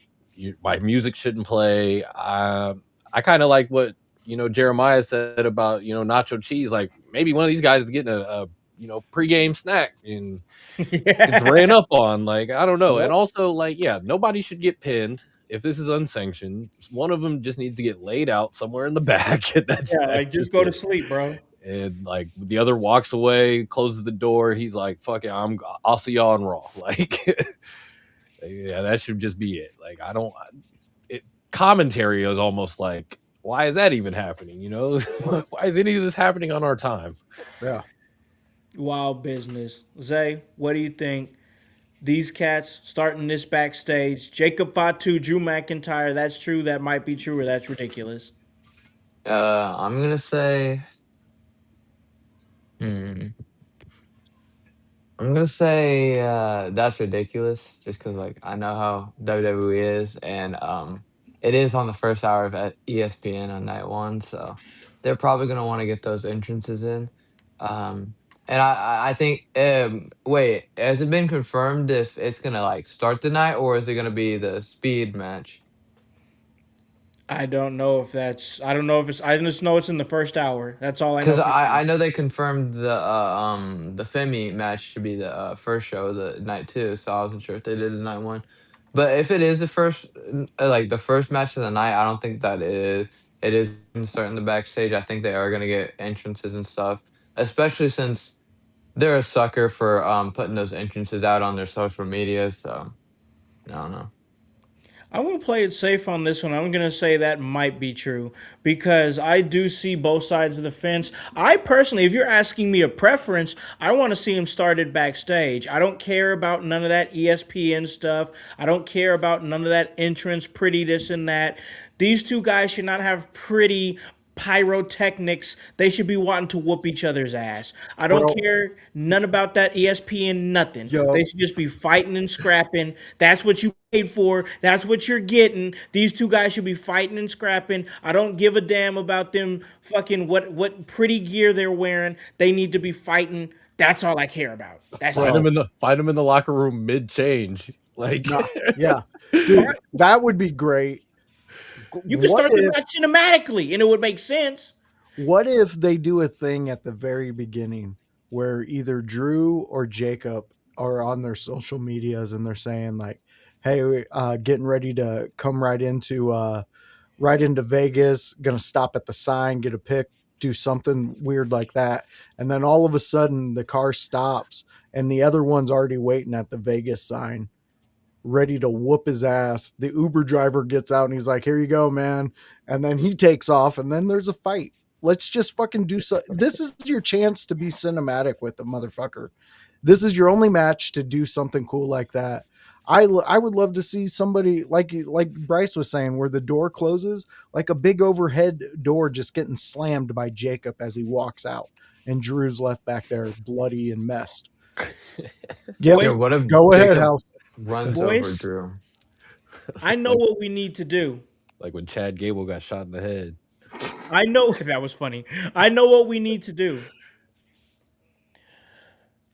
My music shouldn't play. I kind of like what Jeremiah said about nacho cheese. Like, maybe one of these guys is getting a pregame snack and it's ran up on. Like, I don't know. Yep. And also, like, yeah, nobody should get pinned. If this is unsanctioned, one of them just needs to get laid out somewhere in the back. That's just go to sleep, bro. And like the other walks away, closes the door. He's like, "Fuck it, I'll see y'all on Raw." Like, yeah, that should just be it. Like, commentary is almost like, why is that even happening? Why is any of this happening on our time? Yeah. Wild business. Zay, what do you think? These cats starting this backstage. Jacob Fatu, Drew McIntyre. That's true. That might be true, or that's ridiculous. I'm gonna say. I'm gonna say that's ridiculous, just because like I know how WWE is, and it is on the first hour of ESPN on night one, so they're probably gonna want to get those entrances in. And I think wait, has it been confirmed if it's gonna like start the night or is it gonna be the speed match? I don't know if that's. I don't know if it's. I just know it's in the first hour. That's all I know. Because I know they confirmed the Femi match should be the first show the night two, so I wasn't sure if they did the night one. But if it is the first like the first match of the night, I don't think that it is going to start in the backstage. I think they are going to get entrances and stuff, especially since they're a sucker for putting those entrances out on their social media. So I don't know. I'm going to play it safe on this one. I'm going to say that might be true because I do see both sides of the fence. I personally, if you're asking me a preference, I want to see him started backstage. I don't care about none of that ESPN stuff. I don't care about none of that entrance, pretty this and that. These two guys should not have pretty pyrotechnics. They should be wanting to whoop each other's ass. I don't Well- care none about that ESPN nothing. Yo. They should just be fighting and scrapping. That's what you paid for. That's what you're getting. These two guys should be fighting and scrapping. I don't give a damn about them fucking what pretty gear they're wearing. They need to be fighting. That's all I care about. That's Find it. them in the locker room mid change. Like, No, yeah. Dude, that would be great. You can start the match cinematically, and it would make sense. What if they do a thing at the very beginning where either Drew or Jacob are on their social medias and they're saying like, "Hey, getting ready to come right into Vegas. Gonna stop at the sign, get a pic, do something weird like that," and then all of a sudden the car stops and the other one's already waiting at the Vegas sign. ready to whoop his ass. The Uber driver gets out and he's like, "Here you go, man." And then he takes off, and then there's a fight. Let's just fucking do so. This is your chance to be cinematic with the motherfucker. This is your only match to do something cool like that. I would love to see somebody like Bryce was saying, where the door closes, like a big overhead door just getting slammed by Jacob as he walks out, and Drew's left back there bloody and messed. Yeah, Yeah, what if go ahead, Jacob House. runs over Boys, Drew? I know Like, what we need to do. like when Chad Gable got shot in the head. I know that was funny. I know what we need to do.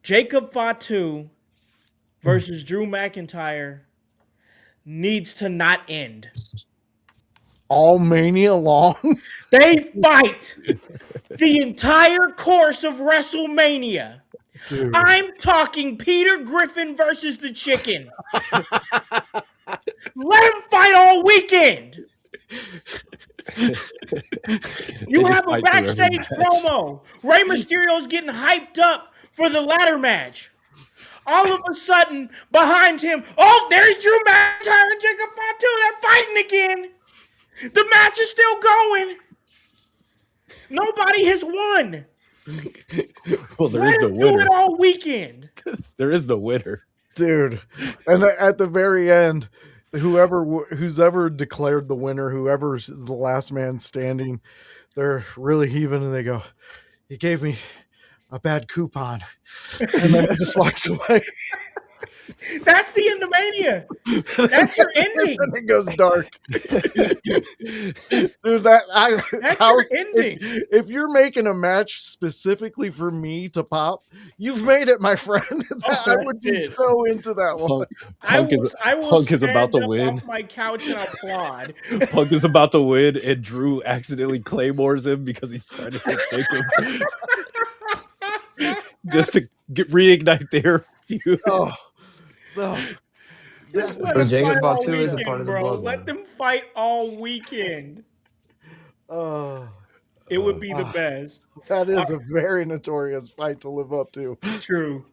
Jacob Fatu versus Drew McIntyre needs to not end. All Mania long. They fight the entire course of WrestleMania. Dude. I'm talking Peter Griffin versus the Chicken. Let him fight all weekend. You They just have a fight through every backstage match. promo. Rey Mysterio's getting hyped up for the ladder match. All of a sudden, behind him, oh, there's Drew McIntyre and Jacob Fatu. They're fighting again. The match is still going. Nobody has won. Well, there Let is no him do winner. it all weekend. There is no winner. Dude. And at the very end, who's ever declared the winner, whoever's the last man standing, they're really heaving and they go, "He gave me a bad coupon." And then it just walks away. That's the end of Mania. That's your ending. And it goes dark. Dude, That's your ending. If you're making a match specifically for me to pop, you've made it, my friend. I would be that's it. so into that one. Punk I will is about to stand up win. off my couch and applaud. Punk is about to win, and Drew accidentally claymores him because he's trying to hit Jacob. Just to reignite their feud. Oh, no. Just let So us Jacob fight all Fatu is a weekend, part of the bro. bloodline. Let them fight all weekend. Oh, It would be the best. that is a very notorious fight to live up to. True.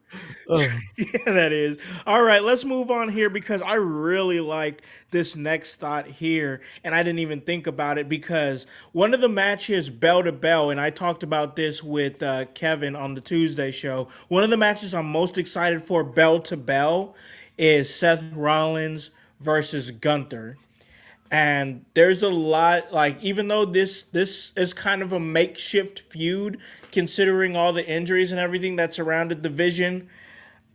Oh. Yeah, that is. All right, let's move on here because I really like this next thought here. And I didn't even think about it because one of the matches, bell to bell, and I talked about this with Kevin on the Tuesday show. One of the matches I'm most excited for, bell to bell, is Seth Rollins versus Gunther. And there's a lot, like, even though this is kind of a makeshift feud, considering all the injuries and everything that surrounded the division,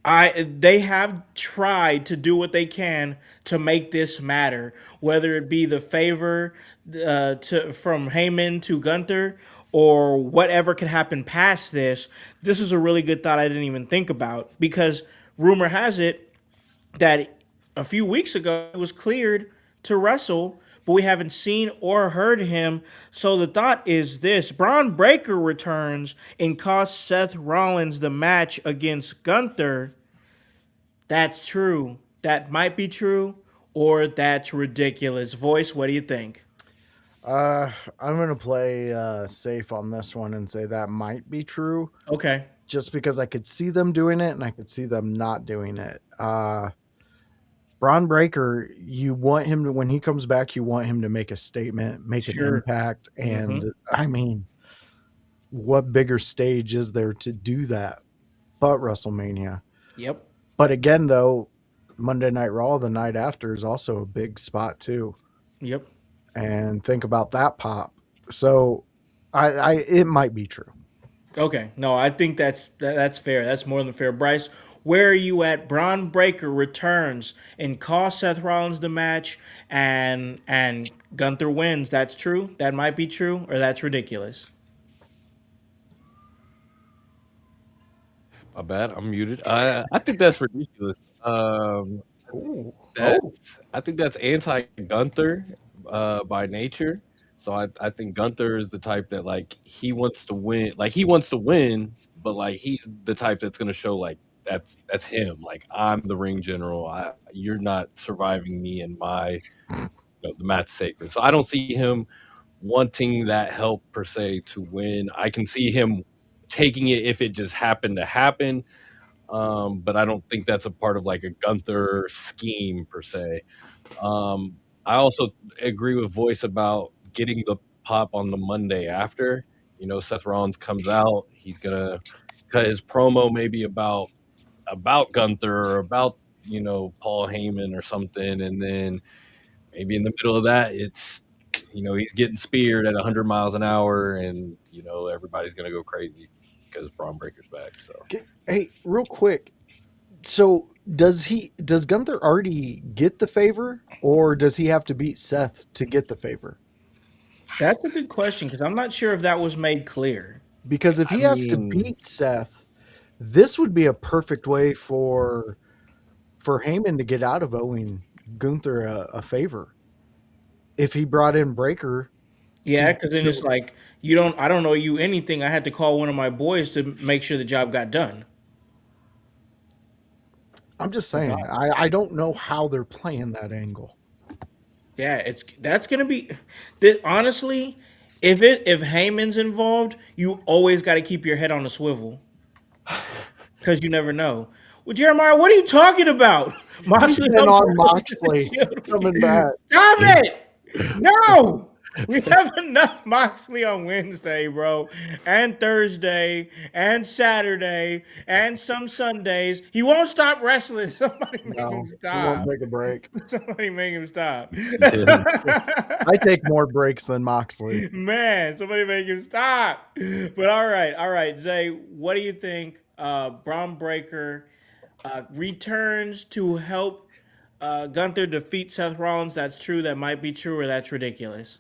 they have tried to do what they can to make this matter, whether it be the favor from Heyman to Gunther or whatever could happen past this. This is a really good thought I didn't even think about because rumor has it that a few weeks ago he was cleared to wrestle, but we haven't seen or heard him. So the thought is this: Braun Breaker returns and costs Seth Rollins the match against Gunther. That's true. That might be true, or that's ridiculous. Voice, what do you think? I'm gonna play safe on this one and say that might be true, Okay. just because I could see them doing it and I could see them not doing it. Braun Breaker, you want him to, when he comes back, you want him to make a statement, make an Sure. impact, and I mean, what bigger stage is there to do that but WrestleMania? Yep. But again, though, Monday Night Raw the night after is also a big spot too. Yep. And think about that pop. So, it might be true. Okay. No, I think that's fair. That's more than fair. Bryce, where are you at? Braun Breaker returns and costs Seth Rollins the match, and Gunther wins. That's true. That might be true, or that's ridiculous. My bad. I'm muted. I think that's ridiculous. I think that's anti Gunther by nature. So I think Gunther is the type that like he wants to win. Like he wants to win, but like he's the type that's gonna show like that's him. Like I'm the ring general. You're not surviving me and my the match sacred. So I don't see him wanting that help per se to win. I can see him taking it if it just happened to happen. But I don't think that's a part of like a Gunther scheme per se. I also agree with Voice about getting the pop on the Monday after. Seth Rollins comes out, he's gonna cut his promo maybe about Gunther or about Paul Heyman or something, and then maybe in the middle of that, it's he's getting speared at 100 miles an hour, and everybody's gonna go crazy because Braun Breaker's back. So Hey, real quick. So does Gunther already get the favor, or does he have to beat Seth to get the favor? That's a good question because I'm not sure if that was made clear. Because if I he has to mean, beat Seth, this would be a perfect way for Heyman to get out of owing Gunther a favor. If he brought in Breaker Yeah, to, because then it's like I don't know you anything. I had to call one of my boys to make sure the job got done. I'm just saying, I don't know how they're playing that angle. Yeah, that's gonna be that honestly, if Heyman's involved, you always got to keep your head on a swivel because you never know. Well, Jeremiah, what are you talking about? He's Moxley been helped on Rollins get the Moxley Shield coming win. back. Stop it! No, we have enough Moxley on Wednesday, bro, and Thursday, and Saturday, and some Sundays. He won't stop wrestling. Somebody make him No, he won't stop. take a break. Somebody make him stop. yeah, I take more breaks than Moxley. Man, somebody make him stop. But all right, Zay, what do you think? Braun Breaker returns to help Gunther defeat Seth Rollins. That's true. That might be true, or that's ridiculous.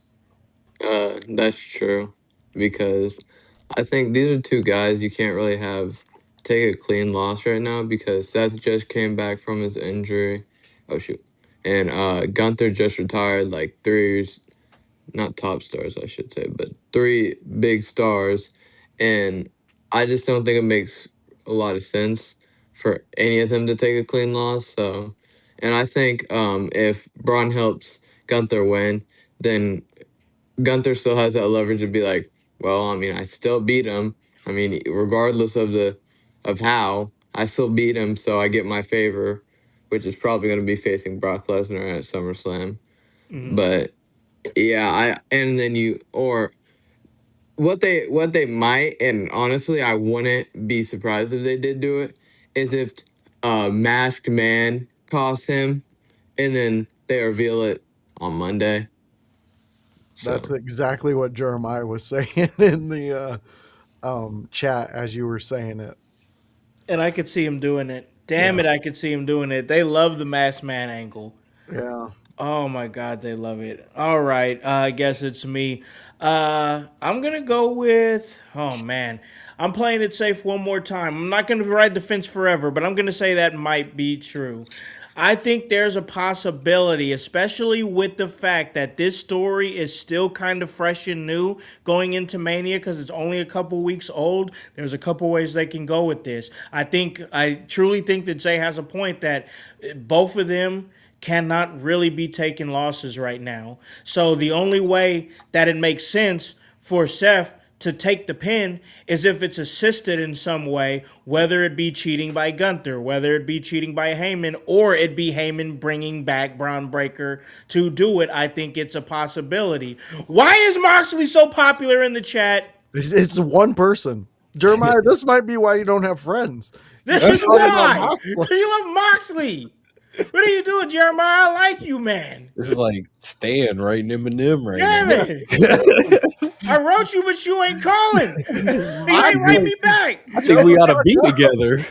That's true because I think these are two guys you can't really have take a clean loss right now because Seth just came back from his injury. Oh shoot. And Gunther just retired like three not top stars I should say, but three big stars. And I just don't think it makes a lot of sense for any of them to take a clean loss. So and I think if Braun helps Gunther win, then Gunther still has that leverage to be like, well, I mean, I still beat him. I mean, regardless of how, I still beat him, so I get my favor, which is probably going to be facing Brock Lesnar at SummerSlam. Mhm. But yeah, I and then you or what they might, and honestly, I wouldn't be surprised if they did do it, is if Masked Man costs him, and then they reveal it on Monday. So. That's exactly what Jeremiah was saying in the chat as you were saying it. And I could see him doing it. Damn Yeah, it, I could see him doing it. They love the masked man angle. yeah. Oh my god, they love it. All right, I guess it's me. I'm gonna go with. Oh man, I'm playing it safe one more time. I'm not gonna ride the fence forever, but I'm gonna say that might be true. I think there's a possibility, especially with the fact that this story is still kind of fresh and new going into Mania because it's only a couple weeks old. There's a couple ways they can go with this. I truly think that Jay has a point that both of them cannot really be taking losses right now. So the only way that it makes sense for Seth to take the pin is if it's assisted in some way, whether it be cheating by Gunther, whether it be cheating by Heyman, or it be Heyman bringing back Braun Breaker to do it. I think it's a possibility. Why is Moxley so popular in the chat? It's one person. Jeremiah, this might be why you don't have friends. You This keep is talking about why. Moxley. You love Moxley. What are you doing, Jeremiah? I like you, man. this is like Stan writing Eminem right Damn now. it. I wrote you, but you ain't calling. You ain't write me back. I think we ought to be together.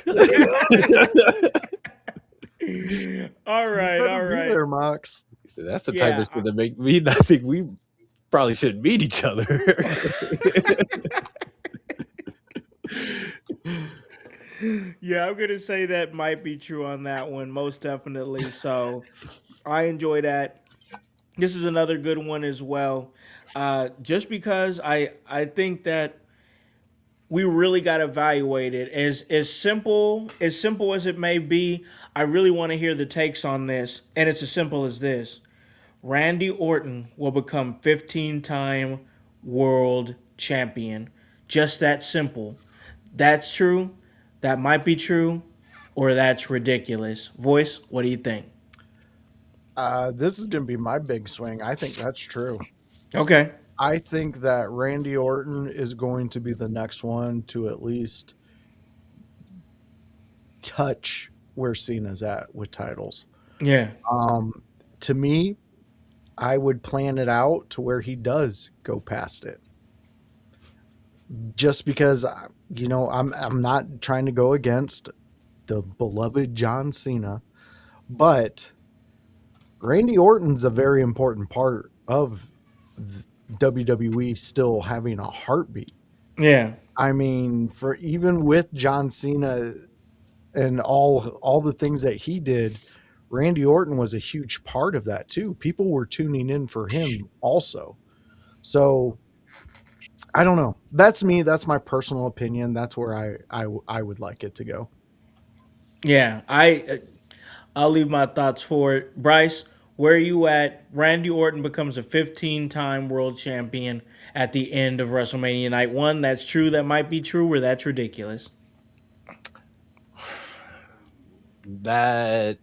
All right, all Better be right. there, Mox. So that's the type Yeah. of shit that make me not think we probably shouldn't meet each other. Yeah, I'm gonna say that might be true on that one, most definitely. So I enjoy that. This is another good one as well. Just because I think that we really got to evaluate it as simple as it may be. I really want to hear the takes on this, and it's as simple as this: Randy Orton will become 15-time world champion. Just that simple. That's true. That might be true. or that's ridiculous? Voice, what do you think? This is going to be my big swing. I think that's true. Okay. I think that Randy Orton is going to be the next one to at least touch where Cena's at with titles. Yeah. Um, to me, I would plan it out to where he does go past it. Just because I'm not trying to go against the beloved John Cena, but Randy Orton's a very important part of WWE still having a heartbeat. Yeah. I mean, for even with John Cena and all the things that he did, Randy Orton was a huge part of that too. People were tuning in for him also. So I don't know. That's me. That's my personal opinion. That's where I would like it to go. Yeah. I'll leave my thoughts for it. Bryce, where are you at? Randy Orton becomes a 15-time world champion at the end of WrestleMania Night 1. That's true. That might be true, or that's ridiculous. That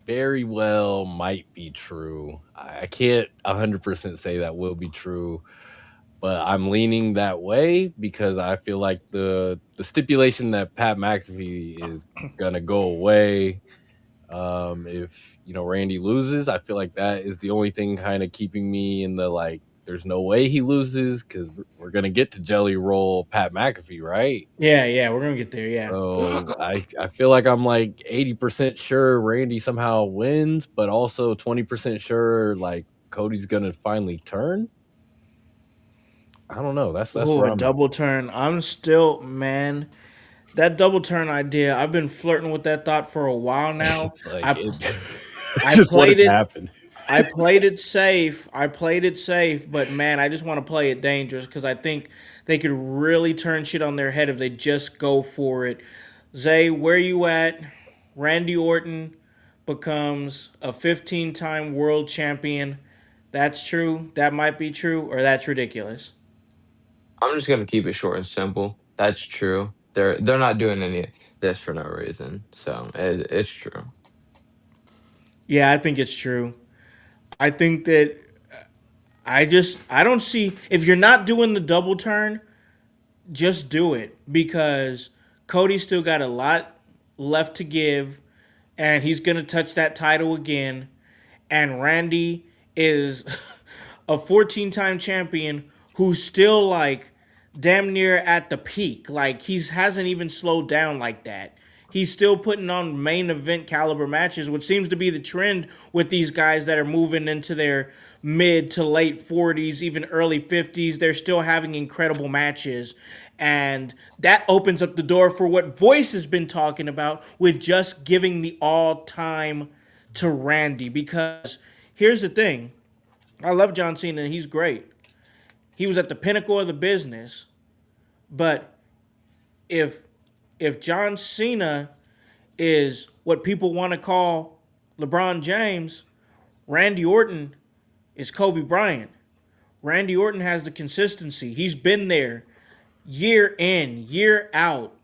very well might be true. I can't 100% say that will be true, but I'm leaning that way because I feel like the stipulation that Pat McAfee is gonna go away. If Randy loses, I feel like that is the only thing kind of keeping me in the like. There's no way he loses because we're gonna get to Jelly Roll Pat McAfee, right? Yeah, we're gonna get there. Yeah. So I feel like I'm like 80% sure Randy somehow wins, but also 20% sure like Cody's gonna finally turn. I don't know. That's Oh, where a I'm at. double turn. I'm still, man. That double turn idea. I've been flirting with that thought for a while now. It's like I it I just what played had it. happened. I played it safe. I played it safe, but man, I just want to play it dangerous because I think they could really turn shit on their head if they just go for it. Zay, where you at? Randy Orton becomes a 15-time world champion. That's true. That might be true, or that's ridiculous. I'm just gonna keep it short and simple. That's true. They're not doing any of this for no reason. So it's true. Yeah, I think it's true. I think that I don't see if you're not doing the double turn, just do it because Cody still got a lot left to give, and he's gonna touch that title again. And Randy is a 14-time champion who's still like damn near at the peak. Like he's hasn't even slowed down like that. He's still putting on main event caliber matches, which seems to be the trend with these guys that are moving into their mid to late 40s, even early 50s. They're still having incredible matches. And that opens up the door for what Voice has been talking about with just giving the all time to Randy. Because here's the thing, I love John Cena and he's great. He was at the pinnacle of the business. But if John Cena is what people want to call LeBron James, Randy Orton is Kobe Bryant. Randy Orton has the consistency. He's been there year in, year out.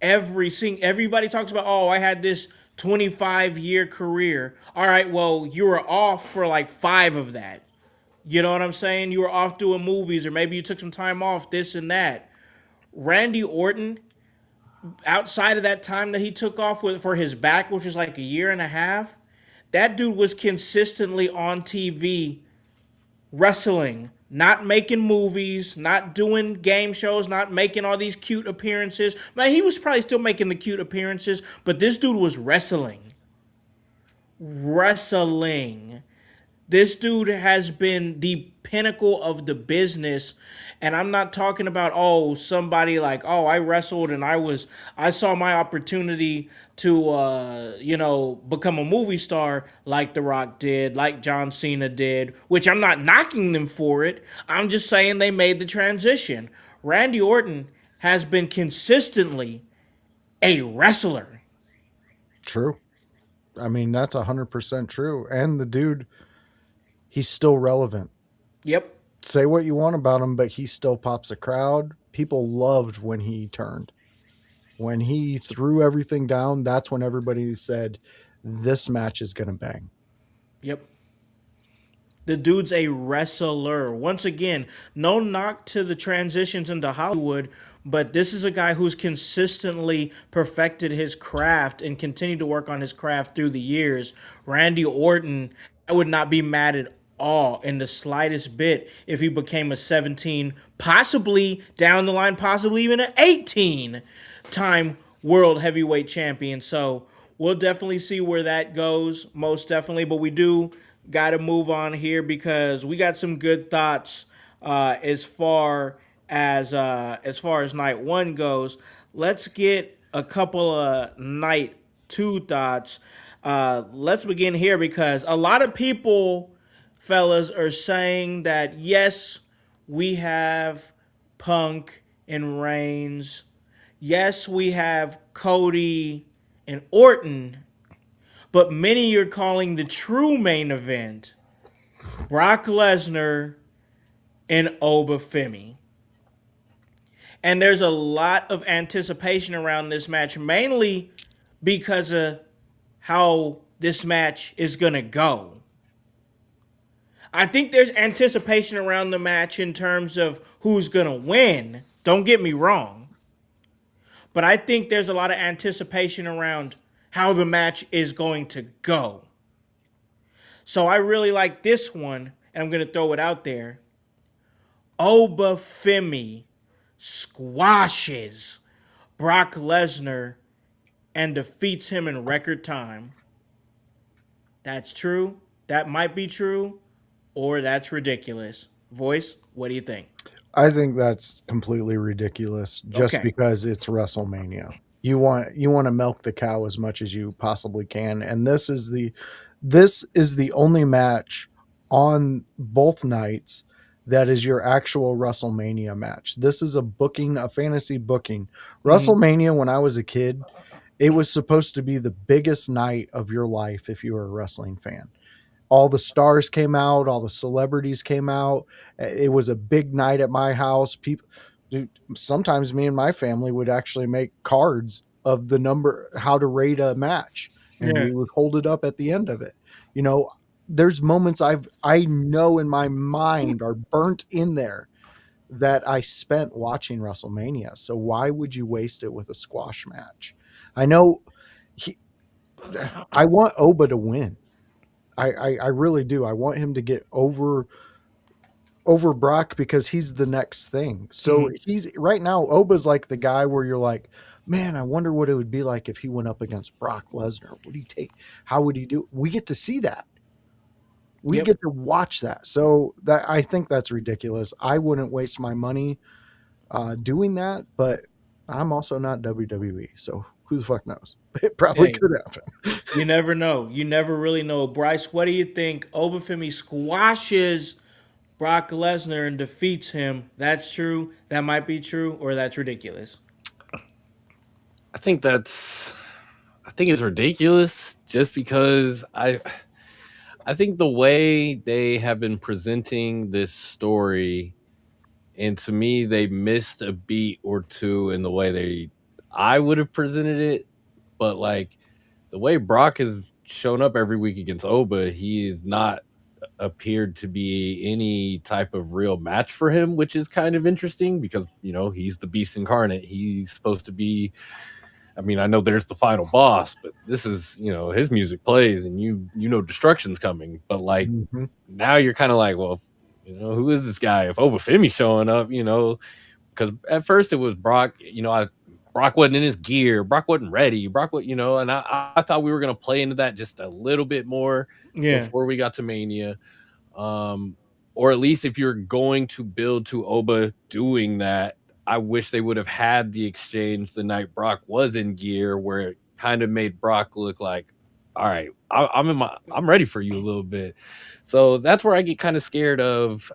Everybody talks about, oh, I had this 25-year career. All right, well, you were off for like 5 of that. You know what I'm saying? You were off doing movies, or maybe you took some time off, this and that. Randy Orton, outside of that time that he took off for his back, which was like a year and a half, that dude was consistently on TV wrestling, not making movies, not doing game shows, not making all these cute appearances. Man, he was probably still making the cute appearances, but this dude was wrestling. Wrestling. This dude has been the pinnacle of the business. And I'm not talking about, oh, somebody like, oh, I wrestled and I saw my opportunity to become a movie star like The Rock did, like John Cena did, which I'm not knocking them for it. I'm just saying they made the transition. Randy Orton has been consistently a wrestler. True. I mean, that's 100% true. And the dude, he's still relevant. Yep. Say what you want about him, but he still pops a crowd. People loved when he turned. When he threw everything down, that's when everybody said, this match is going to bang. Yep. The dude's a wrestler. Once again, no knock to the transitions into Hollywood, but this is a guy who's consistently perfected his craft and continued to work on his craft through the years. Randy Orton, I would not be mad at all in the slightest bit if he became a 17, possibly down the line, possibly even an 18-time world heavyweight champion. So we'll definitely see where that goes, most definitely. But we do got to move on here because we got some good thoughts as far as night one goes. Let's get a couple of night two thoughts. Let's begin here because a lot of people, fellas, are saying that yes, we have Punk and Reigns. Yes, we have Cody and Orton, but many are calling the true main event Brock Lesnar and Obafemi. And there's a lot of anticipation around this match, mainly because of how this match is going to go. I think there's anticipation around the match in terms of who's going to win. Don't get me wrong. But I think there's a lot of anticipation around how the match is going to go. So I really like this one, and I'm going to throw it out there. Obafemi squashes Brock Lesnar and defeats him in record time. That's true. That might be true, or that's ridiculous. Voice, what do you think? I think that's completely ridiculous just Okay. because it's WrestleMania. You want to milk the cow as much as you possibly can, and this is the only match on both nights that is your actual WrestleMania match. This is a fantasy booking. WrestleMania, when I was a kid, it was supposed to be the biggest night of your life if you were a wrestling fan. All the stars came out, all the celebrities came out. It was a big night at my house. People, dude, sometimes me and my family would actually make cards of the number, how to rate a match, and Yeah. we would hold it up at the end of it. You know, there's moments I know in my mind are burnt in there that I spent watching WrestleMania. So why would you waste it with a squash match? I know he, I want Oba to win. I really do. I want him to get over Brock because he's the next thing. So he's right now, Oba's like the guy where you're like, man, I wonder what it would be like if he went up against Brock Lesnar. Would he take, how would he do? We get to see that. We Yep. get to watch that. So that, I think that's ridiculous. I wouldn't waste my money doing that, but I'm also not WWE. So who the fuck knows? It probably Hey, could happen. you never know. You never really know. Bryce, what do you think? Obafemi squashes Brock Lesnar and defeats him. That's true. That might be true, or that's ridiculous. I think that's I think it's ridiculous just because I think the way they have been presenting this story, and to me they missed a beat or two in the way I would have presented it, but like the way Brock has shown up every week against Oba, he is not appeared to be any type of real match for him, which is kind of interesting because, he's the beast incarnate. He's supposed to be, I mean, I know there's the final boss, but this is, his music plays and destruction's coming. But like Mhm. now you're kind of like, well, who is this guy? If Obafemi's showing up, because at first it was Brock, Brock wasn't in his gear, Brock wasn't ready, and I thought we were gonna play into that just a little bit more Yeah. before we got to Mania. Or at least if you're going to build to Oba doing that, I wish they would have had the exchange the night Brock was in gear, where it kind of made Brock look like, all right, I'm ready for you a little bit. So that's where I get kind of scared of.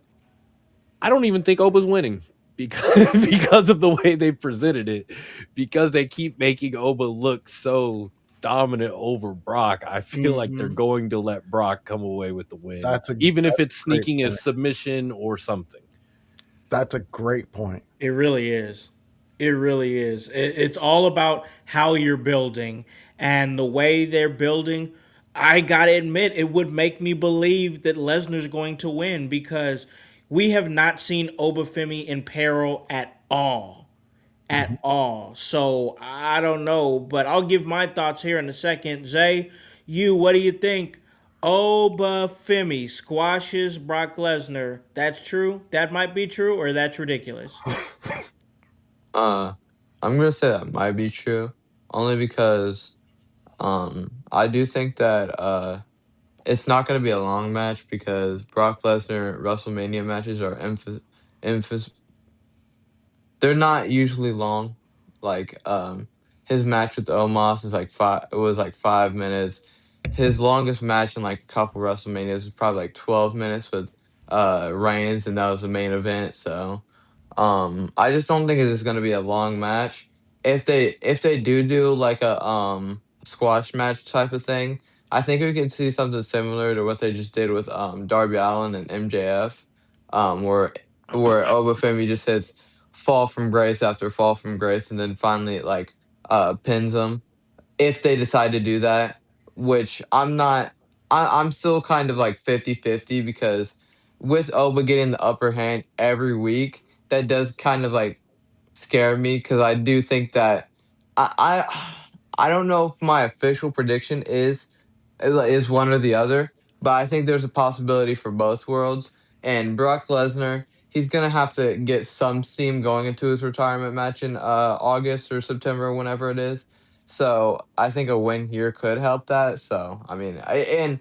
I don't even think Oba's winning because because of the way they presented it, because they keep making Oba look so dominant over Brock. I feel like they're Hmm. going to let Brock come away with the win, That's a even if it's great sneaking a point. submission or something. That's a great point. It really is. It really is. It's all about how you're building and the way they're building. I gotta admit, it would make me believe that Lesnar's going to win because we have not seen Obafemi in peril at all. So I don't know, but I'll give my thoughts here in a second. Zay, what do you think? Obafemi squashes Brock Lesnar. That's true. That might be true, or that's ridiculous. Uh, I'm gonna say that might be true, only because I do think that it's not gonna be a long match because Brock Lesnar WrestleMania matches are emph they're not usually long. Like his match with Omos is like five. It was like 5 minutes. His longest match in like a couple WrestleManias was probably like 12 minutes with Reigns, and that was the main event. So I just don't think it's gonna be a long match. If they do like a squash match type of thing, I think we can see something similar to what they just did with Darby Allin and MJF, where Obafemi just hits fall from grace after fall from grace, and then finally like pins him if they decide to do that, which I'm not. I'm still kind of like 50-50 because with Oba getting the upper hand every week, that does kind of like scare me because I do think that I don't know if my official prediction is one or the other, but I think there's a possibility for both worlds. And Brock Lesnar, he's gonna have to get some steam going into his retirement match in August or September, whenever it is. So I think a win here could help that. So I mean, and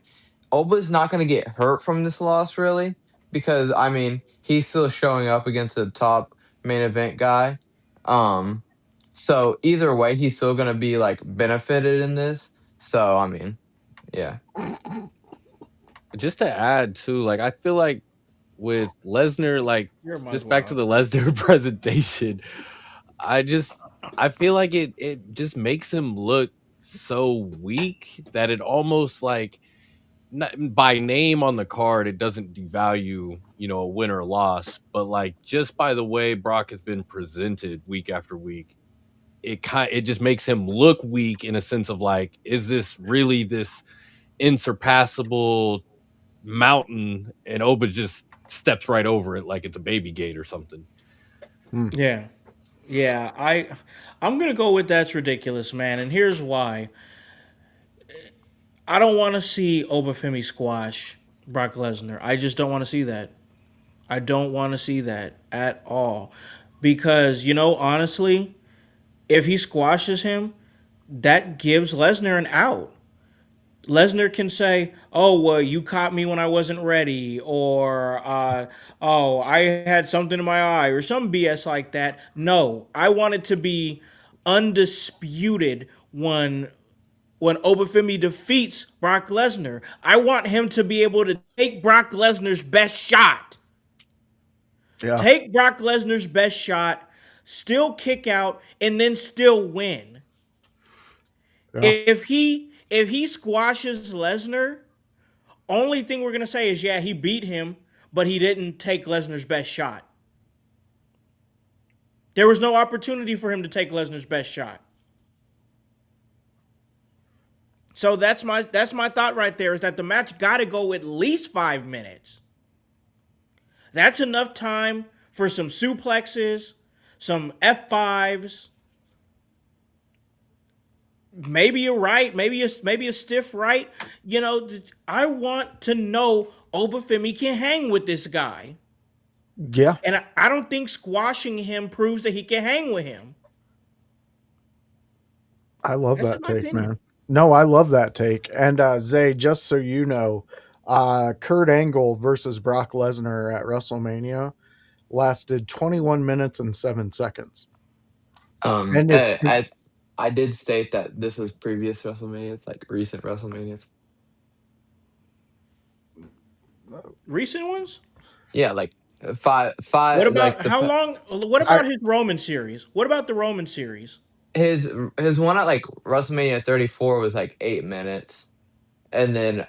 Oba's not gonna get hurt from this loss really because I mean he's still showing up against the top main event guy. Um, so either way, he's still gonna be like benefited in this. So I mean, yeah. Just to add too, like I feel like with Lesnar, like You're just back to Muslim. the Lesnar presentation, I just I feel like it just makes him look so weak that it almost like not, by name on the card, it doesn't devalue, a win or loss, but like just by the way Brock has been presented week after week, it just makes him look weak in a sense of like, is this really this insurpassable mountain? And Oba just steps right over it like it's a baby gate or something. Yeah. Yeah, I'm gonna go with that's ridiculous, man, and here's why. I don't want to see Obafemi squash Brock Lesnar. I just don't want to see that. I don't want to see that at all, because honestly, if he squashes him, that gives Lesnar an out. Lesnar can say, "Oh, well, you caught me when I wasn't ready," or "Oh, I had something in my eye," or some BS like that. No, I want it to be undisputed when Obafemi defeats Brock Lesnar. I want him to be able to take Brock Lesnar's best shot. Yeah. Take Brock Lesnar's best shot, still kick out, and then still win. Yeah. If he squashes Lesnar, only thing we're gonna say is yeah, he beat him, but he didn't take Lesnar's best shot. There was no opportunity for him to take Lesnar's best shot. So that's my thought right there, is that the match got to go at least 5 minutes. That's enough time for some suplexes, some F5s, maybe a right, maybe a stiff right. I want to know Obafemi can hang with this guy, Yeah. and I don't think squashing him proves that he can hang with him. I love That's that just my take, opinion. man. No, I love that take. And Zay, just so you know, Kurt Angle versus Brock Lesnar at WrestleMania lasted 21 minutes and 7 seconds. And it's I did state that this is previous WrestleMania. It's like recent WrestleManias. Recent ones. Yeah, like What five, like about how long? What I about his Roman series? What about the Roman series? his one at like WrestleMania 34 was like 8 minutes, and then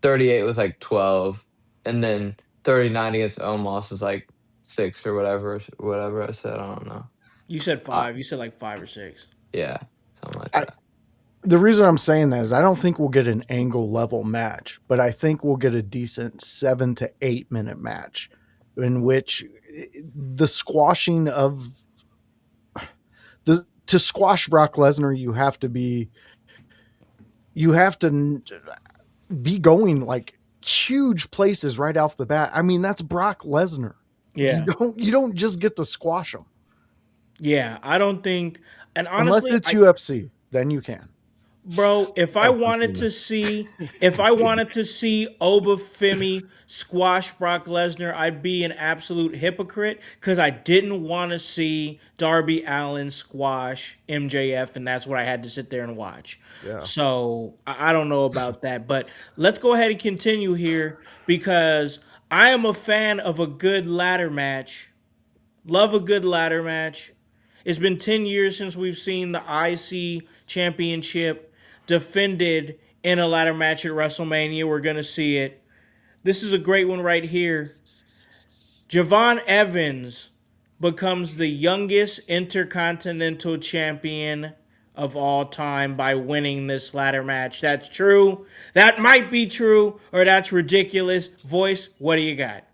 38 was like 12, and then 39 against Omos was like 6 or whatever I said. I don't know. You said Uh, 5. You said like 5 or 6. yeah, something like I, that. the reason I'm saying that is I don't think we'll get an angle level match, but I think we'll get a decent 7 to 8 minute match in which the squashing of the to squash Brock Lesnar, you have to be going like huge places right off the bat. I mean, that's Brock Lesnar. Yeah. You don't just get to squash him Yeah. I don't think. And unless honestly, it's UFC. Then you can. bro, Unfortunately. if I wanted to see Obafemi squash Brock Lesnar, I'd be an absolute hypocrite because I didn't want to see Darby Allin squash MJF, and that's what I had to sit there and watch. Yeah. So I don't know about that, but let's go ahead and continue here because I am a fan of a good ladder match. Love a good ladder match. It's been 10 years since we've seen the IC championship defended in a ladder match at WrestleMania. We're going to see it. This is a great one right here. Javon Evans becomes the youngest intercontinental champion of all time by winning this ladder match. That's true. That might be true, or that's ridiculous. Voice, what do you got?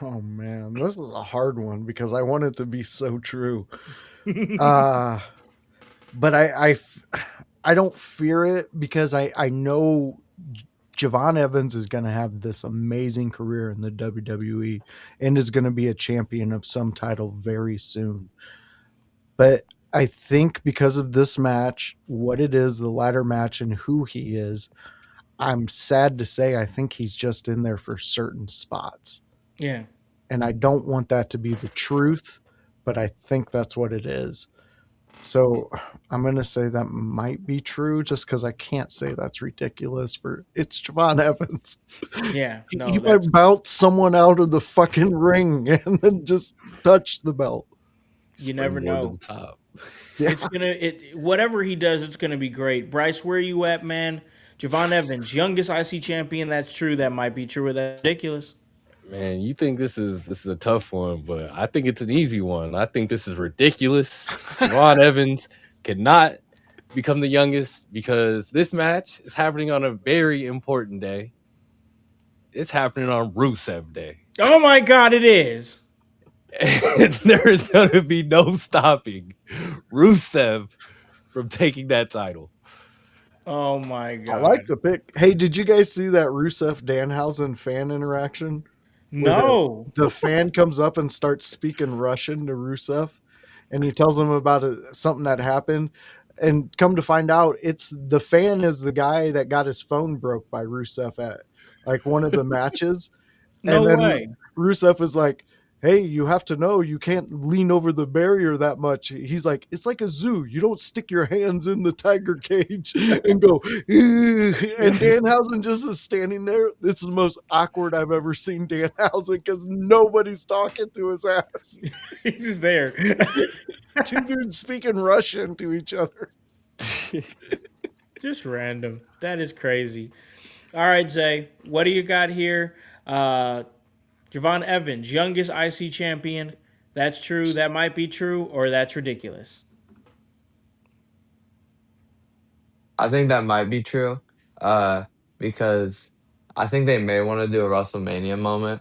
Oh man, this is a hard one because I want it to be so true. Uh but I don't fear it because I know Javon Evans is going to have this amazing career in the WWE and is going to be a champion of some title very soon. But I think because of this match, what it is, the ladder match, and who he is, I'm sad to say I think he's just in there for certain spots. Yeah. And I don't want that to be the truth, but I think that's what it is. So I'm going to say that might be true just because I can't say that's ridiculous for it's Javon Evans. Yeah. He No, might bounce someone out of the fucking ring and then just touch the belt. you never Springboard to know. the top. Yeah. It's whatever he does, it's gonna be great. Bryce, where you at, man? Javon Evans, youngest IC champion. That's true. That might be true. Or that's ridiculous. Man, you think this is a tough one, but I think it's an easy one. I think this is ridiculous. Ron Evans cannot become the youngest because this match is happening on a very important day. It's happening on Rusev Day. Oh my God, it is. And there is going to be no stopping Rusev from taking that title. Oh my I God. like the pick. Hey, did you guys see that Rusev Danhausen fan interaction? Where No. the fan comes up and starts speaking Russian to Rusev, and he tells him about something that happened. And come to find out, it's the fan is the guy that got his phone broke by Rusev at like one of the matches. No And then way. Rusev is like, "Hey, you have to know you can't lean over the barrier that much." He's like, "It's like a zoo. You don't stick your hands in the tiger cage and go." And Danhausen just is standing there. This is the most awkward I've ever seen Danhausen because nobody's talking to his ass. He's just there. Two dudes speaking Russian to each other. Just random. That is crazy. All right, Zay. What do you got here? Javon Evans, youngest IC champion. That's true. That might be true, or that's ridiculous. I think that might be true, because I think they may want to do a WrestleMania moment,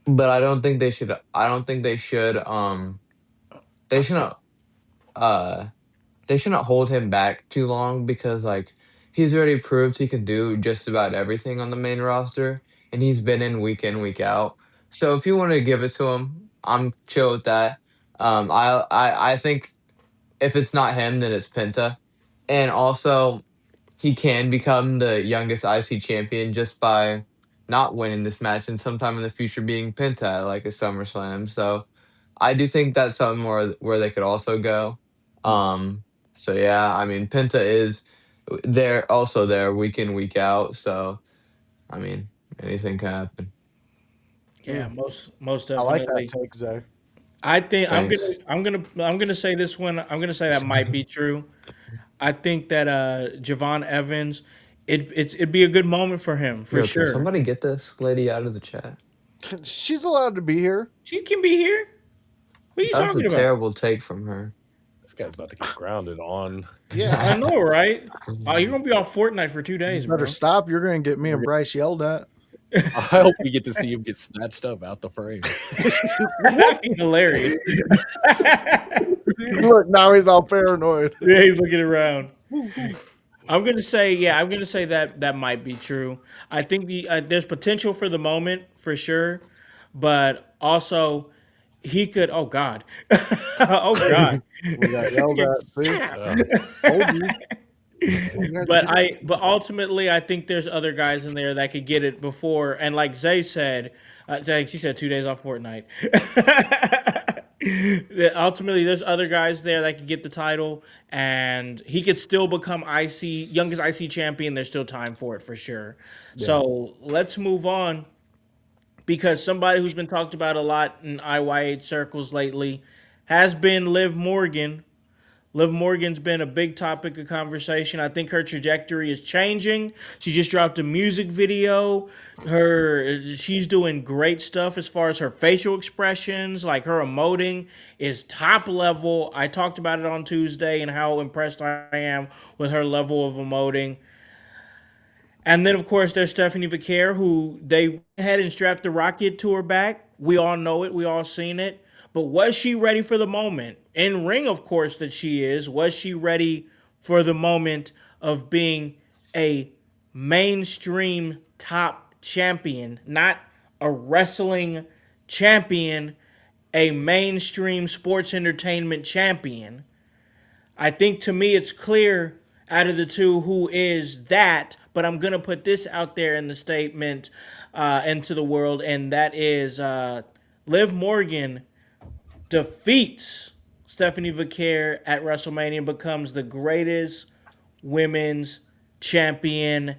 but I don't think they should. I don't think they should. They shouldn't. Uh, they shouldn't hold him back too long because like he's already proved he can do just about everything on the main roster, and he's been in, week out. So if you want to give it to him, I'm chill with that. I think if it's not him, then it's Penta, and also he can become the youngest IC champion just by not winning this match and sometime in the future being Penta at like a SummerSlam. So I do think that's something where they could also go. Um, so yeah, I mean Penta is there also there week in week out. So I mean anything can happen. Yeah, most I like that definitely. take, Zay. I think Thanks. I'm gonna say this one. I'm gonna say that might be true. I think that Javon Evans, it'd be a good moment for him for Yo, can sure. somebody get this lady out of the chat? She's allowed to be here. She can be here. Who are you That's a talking about? terrible take from her. This guy's about to get grounded on. I know, right? Oh, you're gonna be off Fortnite for 2 days, You better bro. stop. You're going to get me and Bryce yelled at. I hope we get to see him get snatched up out the frame. That'd be hilarious. Look, now he's all paranoid. Yeah, he's looking around. I'm gonna say, that might be true. I think there's potential for the moment for sure, but also he could. Oh God, oh God. We got yelled at. See? Told you. But ultimately, I think there's other guys in there that could get it before. And like Zay said, she said 2 days off Fortnite. Ultimately, there's other guys there that could get the title, and he could still become youngest IC champion. There's still time for it for sure. Yeah. So let's move on, because somebody who's been talked about a lot in IYH circles lately has been Liv Morgan. Liv Morgan's been a big topic of conversation. I think her trajectory is changing. She just dropped a music video. She's doing great stuff as far as her facial expressions, like her emoting is top level. I talked about it on Tuesday and how impressed I am with her level of emoting. And then, of course, there's Stephanie Vaquer, who they went ahead and strapped the rocket to her back. We all know it. We all seen it. But was she ready for the moment? In ring, of course, that she is. Was she ready for the moment of being a mainstream top champion? Not a wrestling champion, a mainstream sports entertainment champion. I think, to me, it's clear out of the two who is that, but I'm going to put this out there in the statement into the world, and that is Liv Morgan defeats Stephanie Vaquer at WrestleMania and becomes the greatest women's champion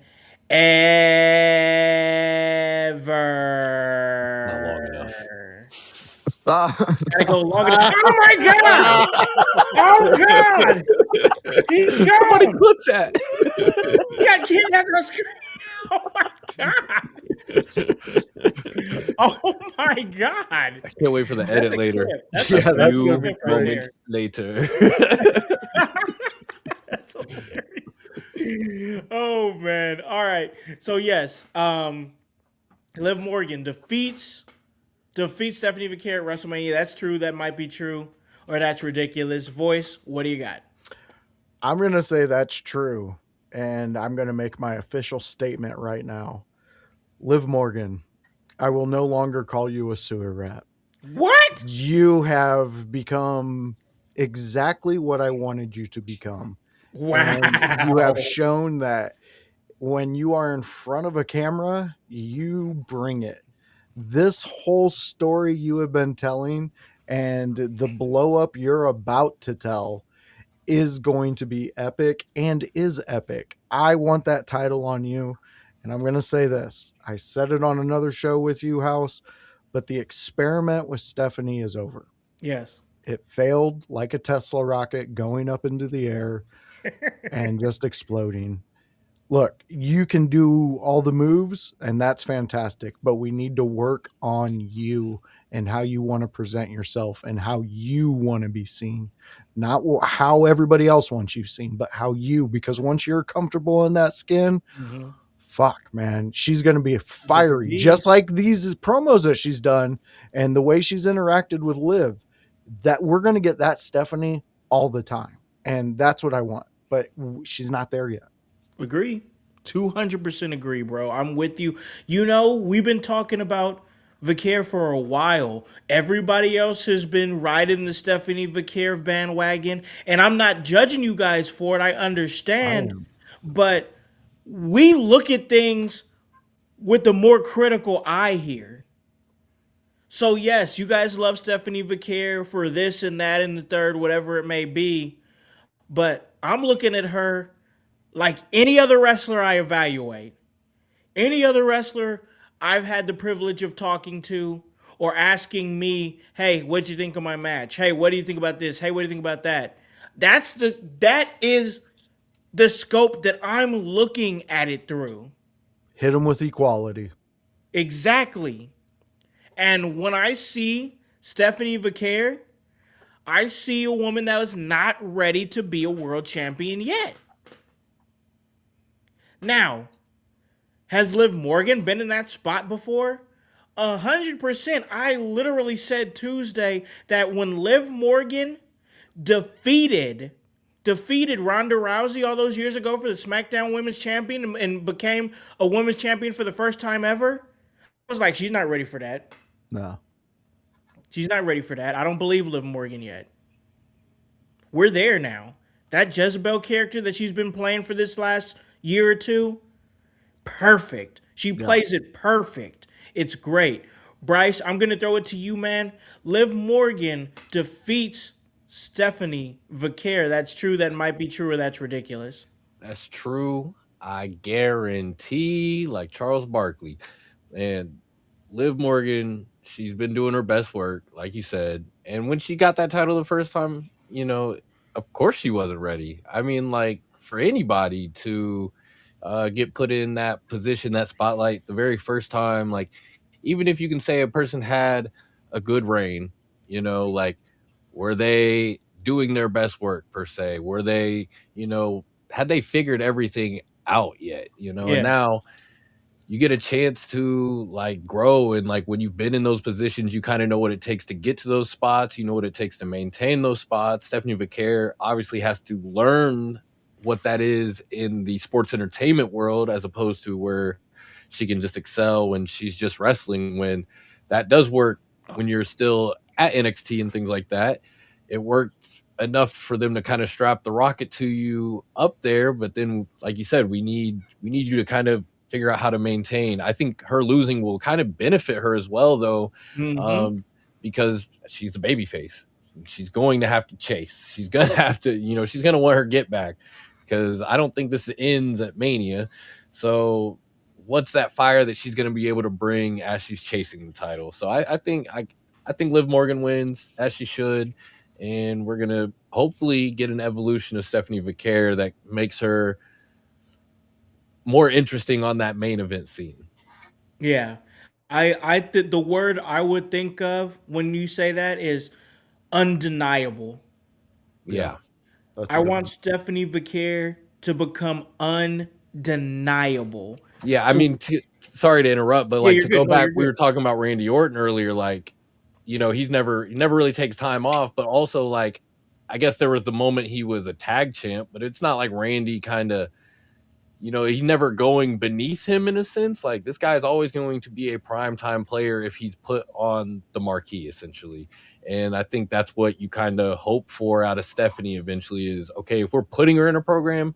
ever. Not long enough. Stop. Gotta go long enough. Oh my God! Oh God! He's Somebody gone! clip that. He got kidnapped on screen. Oh my God! Oh my God! I can't wait for the edit later. That's Yeah, a that's few gonna be great. moments later. That's hilarious. Oh man! All right. So yes, Liv Morgan defeats Stephanie Vaquer at WrestleMania. That's true. That might be true, or that's ridiculous. Voice, what do you got? I'm going to say that's true. And I'm going to make my official statement right now. Liv Morgan, I will no longer call you a sewer rat. What? You have become exactly what I wanted you to become. Wow! And you have shown that when you are in front of a camera, you bring it. This whole story you have been telling and the blow up you're about to tell is going to be epic and is epic. I want that title on you. And I'm going to say this. I said it on another show with you, Howse, but the experiment with Stephanie is over. Yes. It failed like a Tesla rocket going up into the air and just exploding. Look, you can do all the moves, and that's fantastic, but we need to work on you and how you want to present yourself and how you want to be seen. Not how everybody else wants you seen, but how you, because once you're comfortable in that skin, fuck, man, she's going to be fiery, just like these promos that she's done and the way she's interacted with Liv, that we're going to get that Stephanie all the time. And that's what I want, but she's not there yet. Agree. 200% agree, bro. I'm with you. You know, we've been talking about Vaquer for a while. Everybody else has been riding the Stephanie Vaquer bandwagon, and I'm not judging you guys for it. I understand, but we look at things with the more critical eye here. So yes, you guys love Stephanie Vaquer for this and that and the third, whatever it may be, but I'm looking at her like any other wrestler I evaluate. Any other wrestler I've had the privilege of talking to or asking me, hey, what'd you think of my match? Hey, what do you think about this? Hey, what do you think about that? That is the scope that I'm looking at it through. Hit them with equality. Exactly. And when I see Stephanie Vaquer, I see a woman that was not ready to be a world champion yet. Now, has Liv Morgan been in that spot before? 100%. I literally said Tuesday that when Liv Morgan defeated Ronda Rousey all those years ago for the SmackDown Women's Champion and became a women's champion for the first time ever, I was like, she's not ready for that. No. She's not ready for that. I don't believe Liv Morgan yet. We're there now. That Jezebel character that she's been playing for this last year or two, perfect. She plays it perfect. It's great. Bryce, I'm going to throw it to you, man. Liv Morgan defeats Stephanie Vaquer. That's true. That might be true, or that's ridiculous. That's true. I guarantee, like Charles Barkley. And Liv Morgan, she's been doing her best work, like you said. And when she got that title the first time, of course she wasn't ready. I mean, like, for anybody to get put in that position, that spotlight, the very first time, like, even if you can say a person had a good reign, like, were they doing their best work per se? Were they, had they figured everything out yet? And now you get a chance to like grow, and like when you've been in those positions, you kind of know what it takes to get to those spots. You know what it takes to maintain those spots. Stephanie Vaquer obviously has to learn what that is in the sports entertainment world, as opposed to where she can just excel when she's just wrestling. When that does work when you're still at NXT and things like that, it worked enough for them to kind of strap the rocket to you up there. But then, like you said, we need you to kind of figure out how to maintain. I think her losing will kind of benefit her as well, though, because she's a babyface. She's going to have to chase. She's going to have to, she's going to want her get back, because I don't think this ends at Mania. So what's that fire that she's going to be able to bring as she's chasing the title? So I think Liv Morgan wins, as she should. And we're going to hopefully get an evolution of Stephanie Vaquer that makes her more interesting on that main event scene. Yeah. The word I would think of when you say that is undeniable. Yeah. I want Stephanie Vaquer to become undeniable. Yeah, I mean, sorry to interrupt, but like to go back, we were talking about Randy Orton earlier. Like, he never really takes time off, but also like, I guess there was the moment he was a tag champ, but it's not like Randy kind of, he's never going beneath him in a sense. Like, this guy is always going to be a primetime player if he's put on the marquee, essentially. And I think that's what you kind of hope for out of Stephanie eventually is, okay, if we're putting her in a program,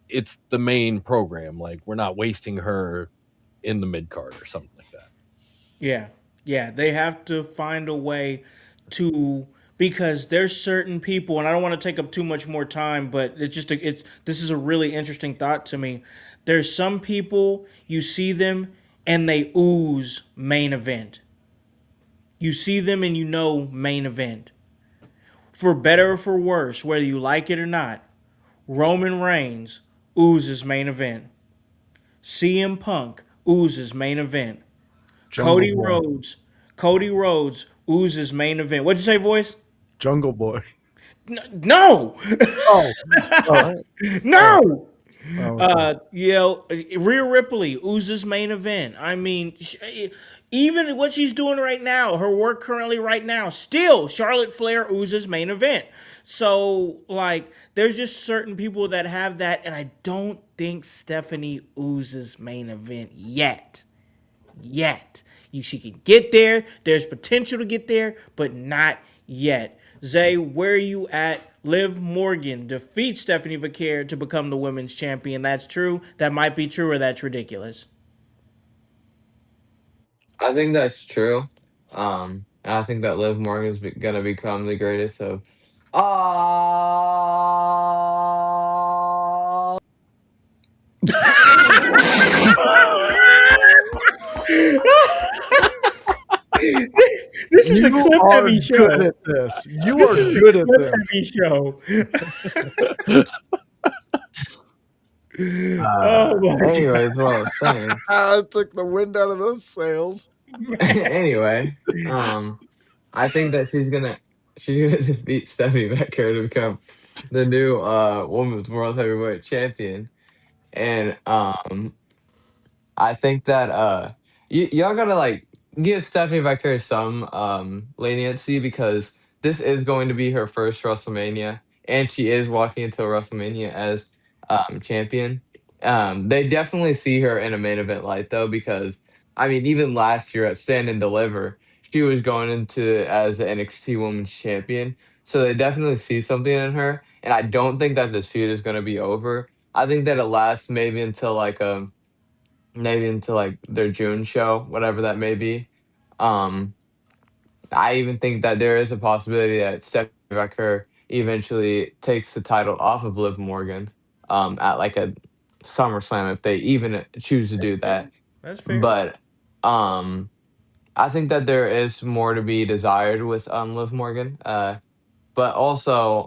it's the main program. Like, we're not wasting her in the mid card or something like that. Yeah. They have to find a way to, because there's certain people, and I don't want to take up too much more time, but this is a really interesting thought to me. There's some people, you see them and they ooze main event. You see them and main event. For better or for worse, whether you like it or not, Roman Reigns oozes main event. CM Punk oozes main event. Cody Rhodes oozes main event. What'd you say, voice? Jungle Boy. No. No. Rhea Ripley oozes main event. I mean, even what she's doing right now, her work currently right now, still Charlotte Flair oozes main event. So, like, there's just certain people that have that, and I don't think Stephanie oozes main event yet. She can get there. There's potential to get there, but not yet. Zay, where are you at? Liv Morgan defeats Stephanie Vaquer to become the women's champion. That's true. That might be true, or that's ridiculous. I think that's true. And I think that Liv Morgan is going to become the greatest of all. This is a clip heavy show. Good at this. You are good at this. Heavy show. Anyways, what I was saying. I took the wind out of those sails. Anyway, I think that she's gonna defeat Stephanie Becker to become the new women's world heavyweight champion. And I think that y'all gotta like give Stephanie Becker some leniency because this is going to be her first WrestleMania, and she is walking into WrestleMania as champion. They definitely see her in a main event light though, because I mean, even last year at Stand and Deliver, she was going into it as the NXT Women's Champion. So they definitely see something in her, and I don't think that this feud is going to be over. I think that it lasts maybe into like their June show, whatever that may be. Um, I even think that there is a possibility that Stephanie Becker eventually takes the title off of Liv Morgan at like a SummerSlam if they even choose to That's do fair. that. That's fair. But um, I think that there is more to be desired with Liv Morgan. But also,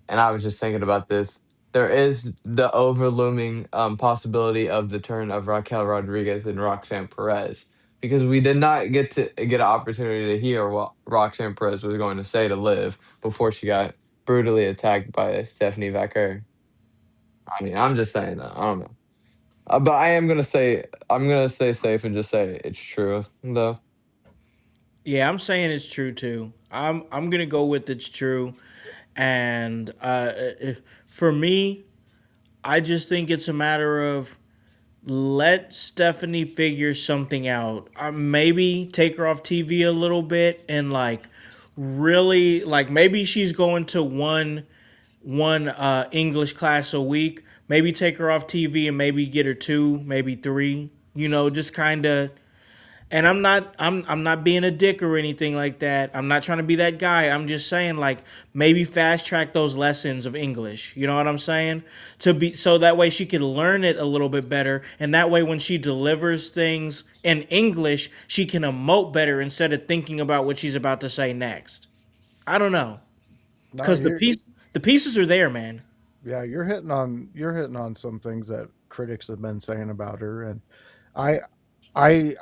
and I was just thinking about this. There is the overlooming possibility of the turn of Raquel Rodriguez and Roxanne Perez because we did not get an opportunity to hear what Roxanne Perez was going to say to Liv before she got brutally attacked by Stephanie Becker. I mean, I'm just saying that. I don't know, but I'm gonna stay safe and just say it's true though. Yeah, I'm saying it's true too. I'm gonna go with it's true, and for me, I just think it's a matter of let Stephanie figure something out. Maybe take her off TV a little bit and like really like maybe she's going to one English class a week. Maybe take her off TV and maybe get her two, maybe three. Just kind of. And I'm not being a dick or anything like that. I'm not trying to be that guy. I'm just saying like maybe fast track those lessons of English. You know what I'm saying? To be so that way she can learn it a little bit better and that way when she delivers things in English, she can emote better instead of thinking about what she's about to say next. I don't know. No, Cuz you're the pieces are there, man. yeah, you're hitting on some things that critics have been saying about her, and I I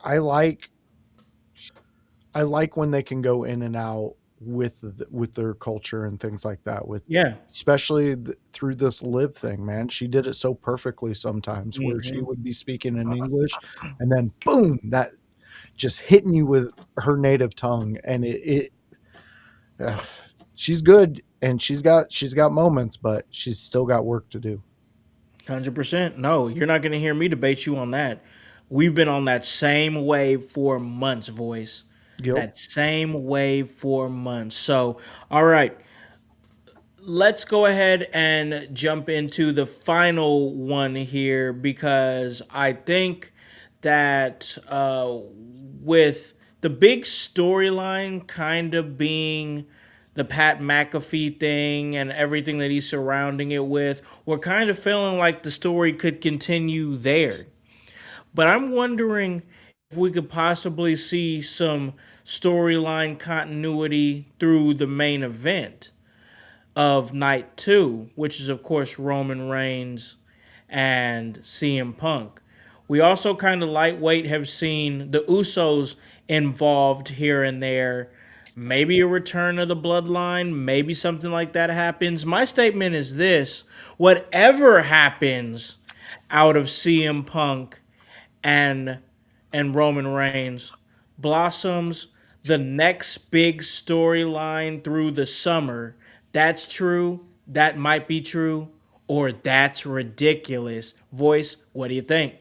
like when they can go in and out with their culture and things like that. With Yeah. especially through this live thing, man, she did it so perfectly sometimes where she Mhm. would be speaking in English, and then boom, that just hitting you with her native tongue, and uh, she's good, and she's got moments, but she's still got work to do. 100%. No, you're not going to hear me debate you on that. We've been on that same wave for months, voice. Yep. That same wave for months. So, all right, let's go ahead and jump into the final one here because I think that with the big storyline kind of being the Pat McAfee thing and everything that he's surrounding it with, we're kind of feeling like the story could continue there. But I'm wondering if we could possibly see some storyline continuity through the main event of night two, which is, of course, Roman Reigns and CM Punk. We also kind of lightweight have seen the Usos involved here and there. Maybe a return of the bloodline, maybe something like that happens. My statement is this: whatever happens out of CM Punk and Roman Reigns blossoms the next big storyline through the summer. That's true. That might be true. Or that's ridiculous. Voice, what do you think?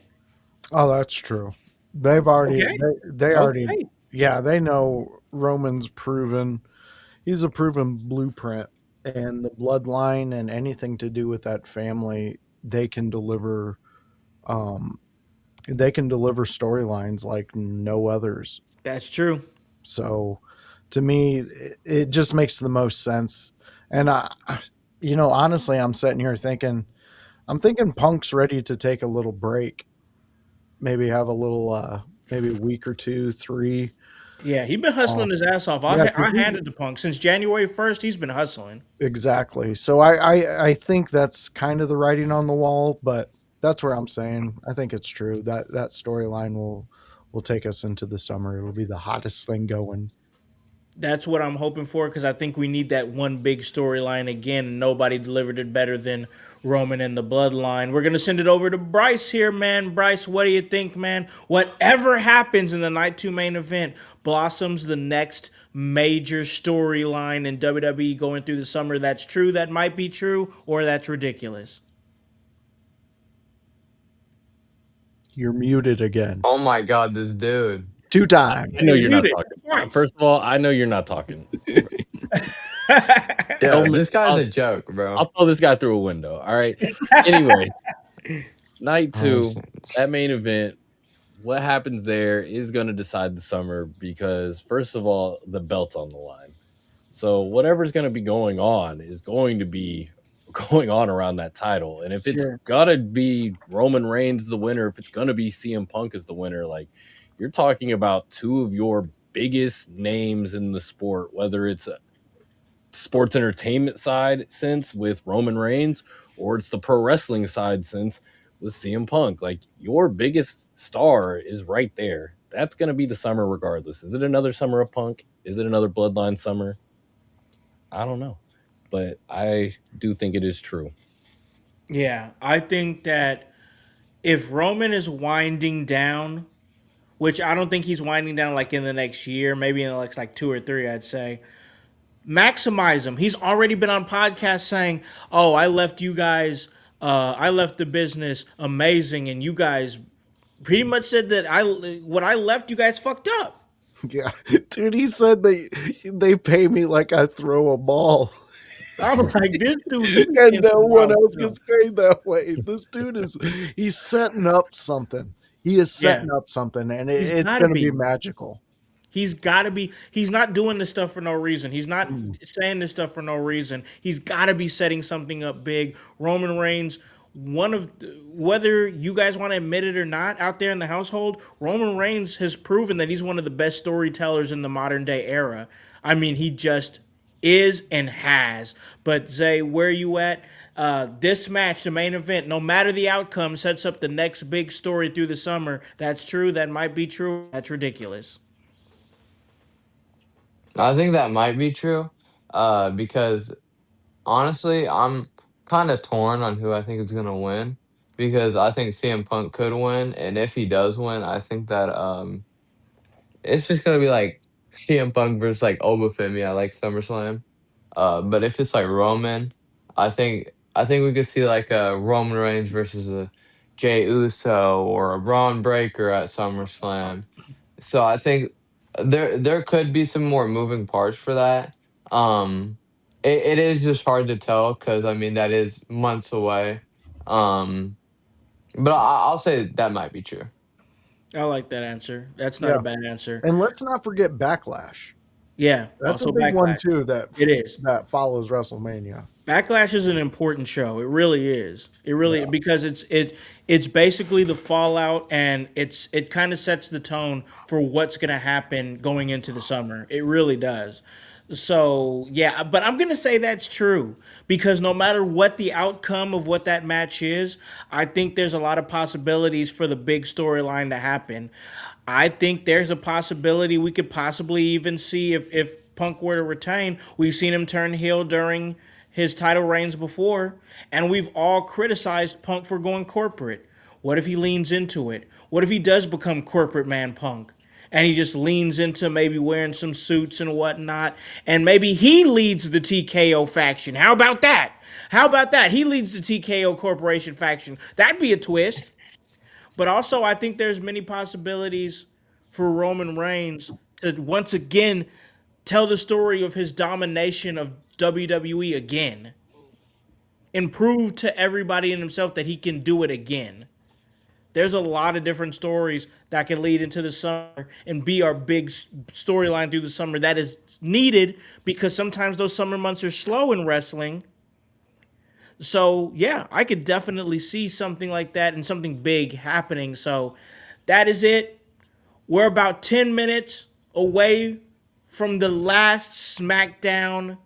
Oh, that's true. They've already Okay. they already Okay. yeah, they know Roman's proven. He's a proven blueprint, and the bloodline and anything to do with that family, they can deliver um they can deliver storylines like no others. That's true. So to me it just makes the most sense. And honestly, I'm thinking Punk's ready to take a little break, maybe have a little maybe a week or two, three. Yeah, he's been Uh, hustling his ass off. yeah, I handed the Punk since January 1st. He's been hustling. exactly. So I think that's kind of the writing on the wall, but that's where I'm saying I think it's true that that storyline will take us into the summer. It'll be the hottest thing going. That's what I'm hoping for because I think we need that one big storyline again. Nobody delivered it better than Roman and the Bloodline. We're gonna send it over to Bryce here, man. Bryce, what do you think, man? Whatever happens in the night two main event blossoms the next major storyline in WWE going through the summer. That's true. That might be true, or that's ridiculous. You're muted again. Oh my god, this dude. 2 times. I know you're not Muted. talking. Twice. First of all, I know you're not talking. Yeah, Tell me- this guy's I'll- a joke, bro. I'll throw this guy through a window. All right. Anyways, night I 2, understand. that main event. What happens there is going to decide the summer because, first of all, the belt's on the line. So whatever's going to be going on is going to be going on around that title. And if it's Sure. got to be Roman Reigns the winner, if it's going to be CM Punk as the winner, like you're talking about two of your biggest names in the sport, whether it's a sports entertainment side sense with Roman Reigns or it's the pro wrestling side sense with CM Punk. Like your biggest star is right there. That's going to be the summer regardless. Is it another summer of Punk? Is it another Bloodline summer? I don't know. But I do think it is true. Yeah, I think that if Roman is winding down, which I don't think he's winding down like in the next year, maybe in the next like 2 or 3, I'd say. Maximize him. He's already been on podcasts saying, "Oh, I left you guys. I left the business amazing, and you guys pretty much said that what I left, you guys fucked up." Yeah. Dude, he said they pay me like I throw a ball. I'm like, this dude, he be And saying no some one wild else stuff. gets paid that way. This dude he's setting up something. He is setting up something, and He's it's gotta going to be be. magical. He's got to be. He's not doing this stuff for no reason. He's not Mm. saying this stuff for no reason. He's got to be setting something up big. Roman Reigns, one of whether you guys want to admit it or not, out there in the household, Roman Reigns has proven that he's one of the best storytellers in the modern day era. I mean, he just is and has. But Zay, where you at? This match, the main event, no matter the outcome, sets up the next big story through the summer. That's true. That might be true. That's ridiculous. I think that might be true. Because honestly, I'm kind of torn on who I think is gonna win. Because I think CM Punk could win, and if he does win, I think that it's just gonna be like CM Punk versus like Obafemi at like SummerSlam. But if it's like Roman, I think we could see like a Roman Reigns versus a Jey Uso or a Braun Breaker at SummerSlam. So I think there could be some more moving parts for that. Um, it is just hard to tell because I mean that is months away. Um, but I'll say that might be true. I like that answer. That's not Yeah. a bad answer. And let's not forget Backlash. Yeah, That's also a big one Backlash. too It is. that follows WrestleMania. Backlash is an important show. It really is. It really because it's basically the fallout and it kind of sets the tone for what's going to happen going into the summer. It really does. So, yeah, but I'm going to say that's true because no matter what the outcome of what that match is, I think there's a lot of possibilities for the big storyline to happen. I think there's a possibility we could possibly even see if Punk were to retain. We've seen him turn heel during his title reigns before, and we've all criticized Punk for going corporate. What if he leans into it? What if he does become corporate man Punk? And he just leans into maybe wearing some suits and whatnot, and maybe he leads the TKO faction. How about that? How about that? He leads the TKO Corporation faction. That'd be a twist. But also, I think there's many possibilities for Roman Reigns to once again tell the story of his domination of WWE again and prove to everybody and himself that he can do it again. There's a lot of different stories that can lead into the summer and be our big storyline through the summer that is needed because sometimes those summer months are slow in wrestling. So, yeah, I could definitely see something like that and something big happening. So, that is it. We're about 10 minutes away from the last Smackdown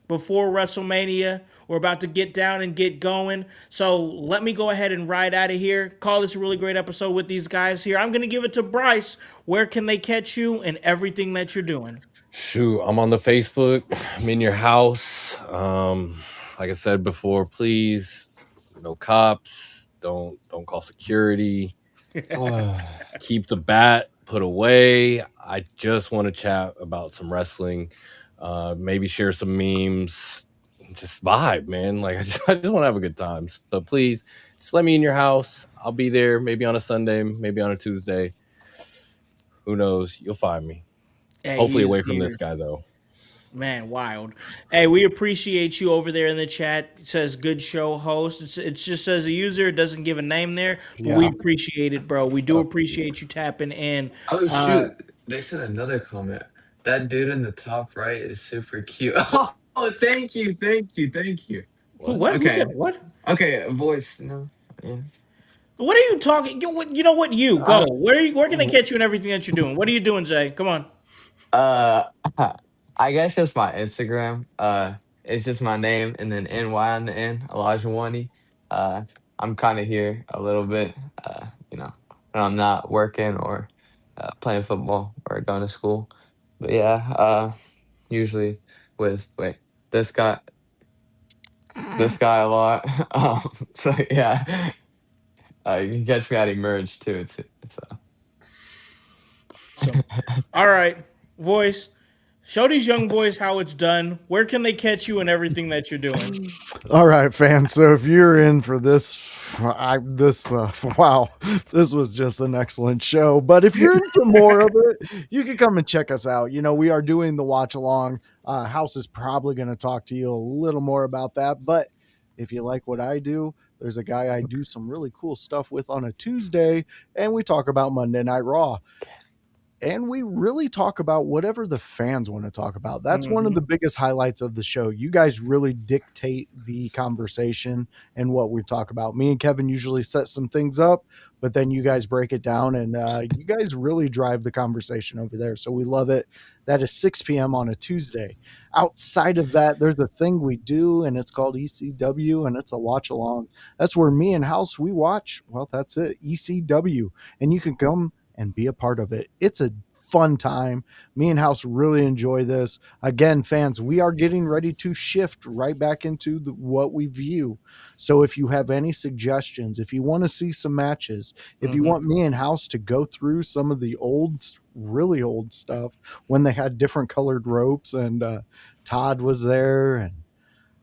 before WrestleMania. We're about to get down and get going. So let me go ahead and ride out of here. Call this a really great episode with these guys here. I'm going to give it to Bryce. Where can they catch you and everything that you're doing? Shoot, I'm on the Facebook. I'm in your house. Like I said before, please, no cops. Don't call security. Keep the bat put away. I just want to chat about some wrestling. Maybe share some memes. Just vibe, man. Like I just want to have a good time. So please, just let me in your house. I'll be there. Maybe on a Sunday, maybe on a Tuesday. Who knows? You'll find me. Hey, Hopefully he is away from here. this guy though. Man, wild. Hey, we appreciate you over there in the chat. It says good show host. It just says a user. It doesn't give a name there, but we Yeah. appreciate it, bro. We do appreciate you tapping in. Oh shoot! They said another comment. That dude in the top right is super cute. Oh, thank you, thank you, thank you. Who? What? What? Who Okay, said what? okay. Voice, no. Yeah. What are you talking? You know what? You go. Uh, Where can I catch you and everything that you're doing? What are you doing, Jay? Come on. uh, I guess just my Instagram. It's just my name and then NY on the end, Elijah Wani. Uh, I'm kind of here a little bit. You know, when I'm not working or playing football or going to school. But yeah, usually with this guy this guy a lot. So yeah, you can catch me at Emerge too. So So, all right, voice. Show these young boys how it's done. Where can they catch you and everything that you're doing? All right, fans. So if you're in for this, wow, this was just an excellent show. But if you're into more of it, you can come and check us out. You know, we are doing the watch along. House is probably going to talk to you a little more about that. But if you like what I do, there's a guy I do some really cool stuff with on a Tuesday, and we talk about Monday Night Raw. And we really talk about whatever the fans want to talk about. That's one of the biggest highlights of the show. You guys really dictate the conversation and what we talk about. Me and Kevin usually set some things up, but then you guys break it down, and you guys really drive the conversation over there. So we love it. That is 6 p.m. on a Tuesday. Outside of that, there's a thing we do, and it's called ECW, and it's a watch along. That's where me and House, we watch. Well, that's it, ECW. And you can come and be a part of it. It's a fun time. Me and House really enjoy this. Again, fans, we are getting ready to shift right back into what we view. So if you have any suggestions, if you want to see some matches, if you want me and House to go through some of the old, really old stuff when they had different colored ropes and Todd was there and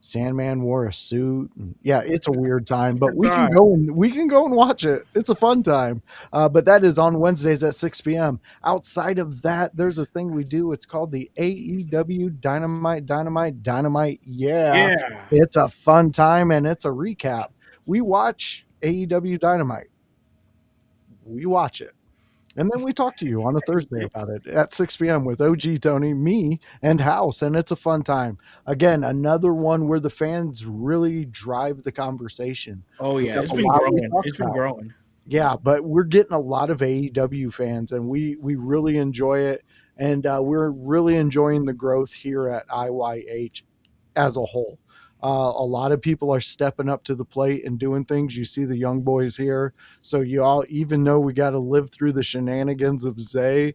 Sandman wore a suit. And yeah, it's a weird time, but we can go and watch it. It's a fun time. But that is on Wednesdays at 6 p.m. Outside of that, there's a thing we do. It's called the AEW Dynamite. Yeah. It's a fun time and it's a recap. We watch AEW Dynamite. We watch it. And then we talk to you on a Thursday about it at 6 p.m. with OG Tony, me, and House. And it's a fun time. Again, another one where the fans really drive the conversation. Oh, yeah. It's been growing. It's been growing. Yeah, but we're getting a lot of AEW fans, and we really enjoy it. And we're really enjoying the growth here at IYH as a whole. A lot of people are stepping up to the plate and doing things. You see the young boys here. So you all, even though we got to live through the shenanigans of Zae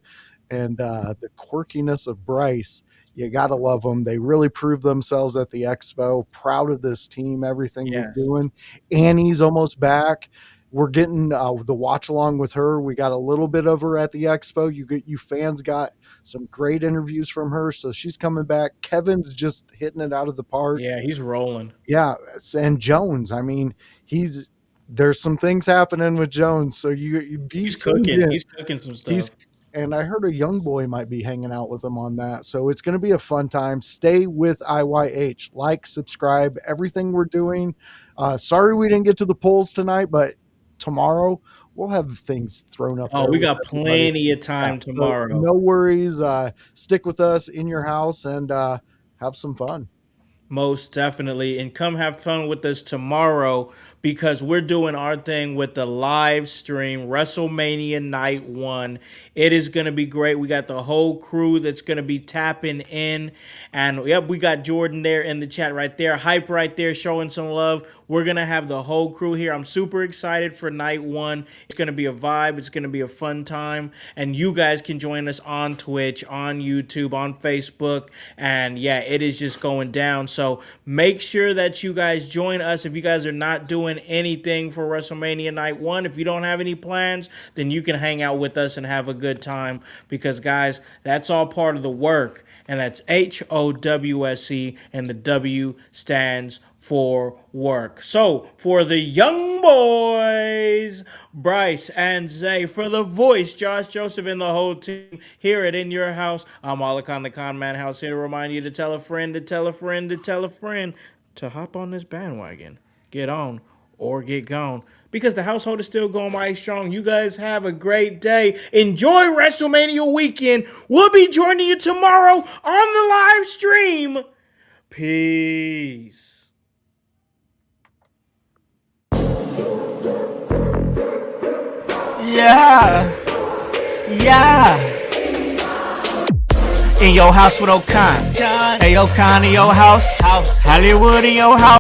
and the quirkiness of Bryce, you got to love them. They really proved themselves at the expo. Proud of this team, everything we're doing. Annie's almost back. We're getting the watch along with her. We got a little bit of her at the expo. You fans got some great interviews from her, so she's coming back. Kevin's just hitting it out of the park. Yeah, he's rolling. Yeah, and Jones. I mean, there's some things happening with Jones. So he's cooking. He's cooking some stuff. And I heard a young boy might be hanging out with him on that. So it's going to be a fun time. Stay with IYH. Like, subscribe, everything we're doing. Sorry we didn't get to the polls tonight, but tomorrow we'll have things thrown up. Oh, we got plenty of time tomorrow. So no worries. Stick with us in your house and have some fun. Most definitely. And come have fun with us tomorrow because we're doing our thing with the live stream WrestleMania Night 1. It is going to be great. We got the whole crew that's going to be tapping in. And yep, we got Jordan there in the chat right there. Hype right there showing some love. We're going to have the whole crew here. I'm super excited for Night 1. It's going to be a vibe. It's going to be a fun time. And you guys can join us on Twitch, on YouTube, on Facebook. And yeah, it is just going down. So make sure that you guys join us. If you guys are not doing anything for WrestleMania Night 1, if you don't have any plans, then you can hang out with us and have a good time. Because guys, that's all part of the work. And that's HOWSE, and the W stands for work. So, for the Young Boiz, Bryce and Zae, for the voice, Josh, Joseph, and the whole team here at In Your House, I'm Alakon the Con Man House, here to remind you to tell a friend, to tell a friend, to tell a friend, to hop on this bandwagon. Get on or get gone. Because the household is still going mighty strong. You guys have a great day. Enjoy WrestleMania weekend. We'll be joining you tomorrow on the live stream. Peace. Yeah. In your house with O'Con. Hey, O'Con in your house. Hollywood in your house.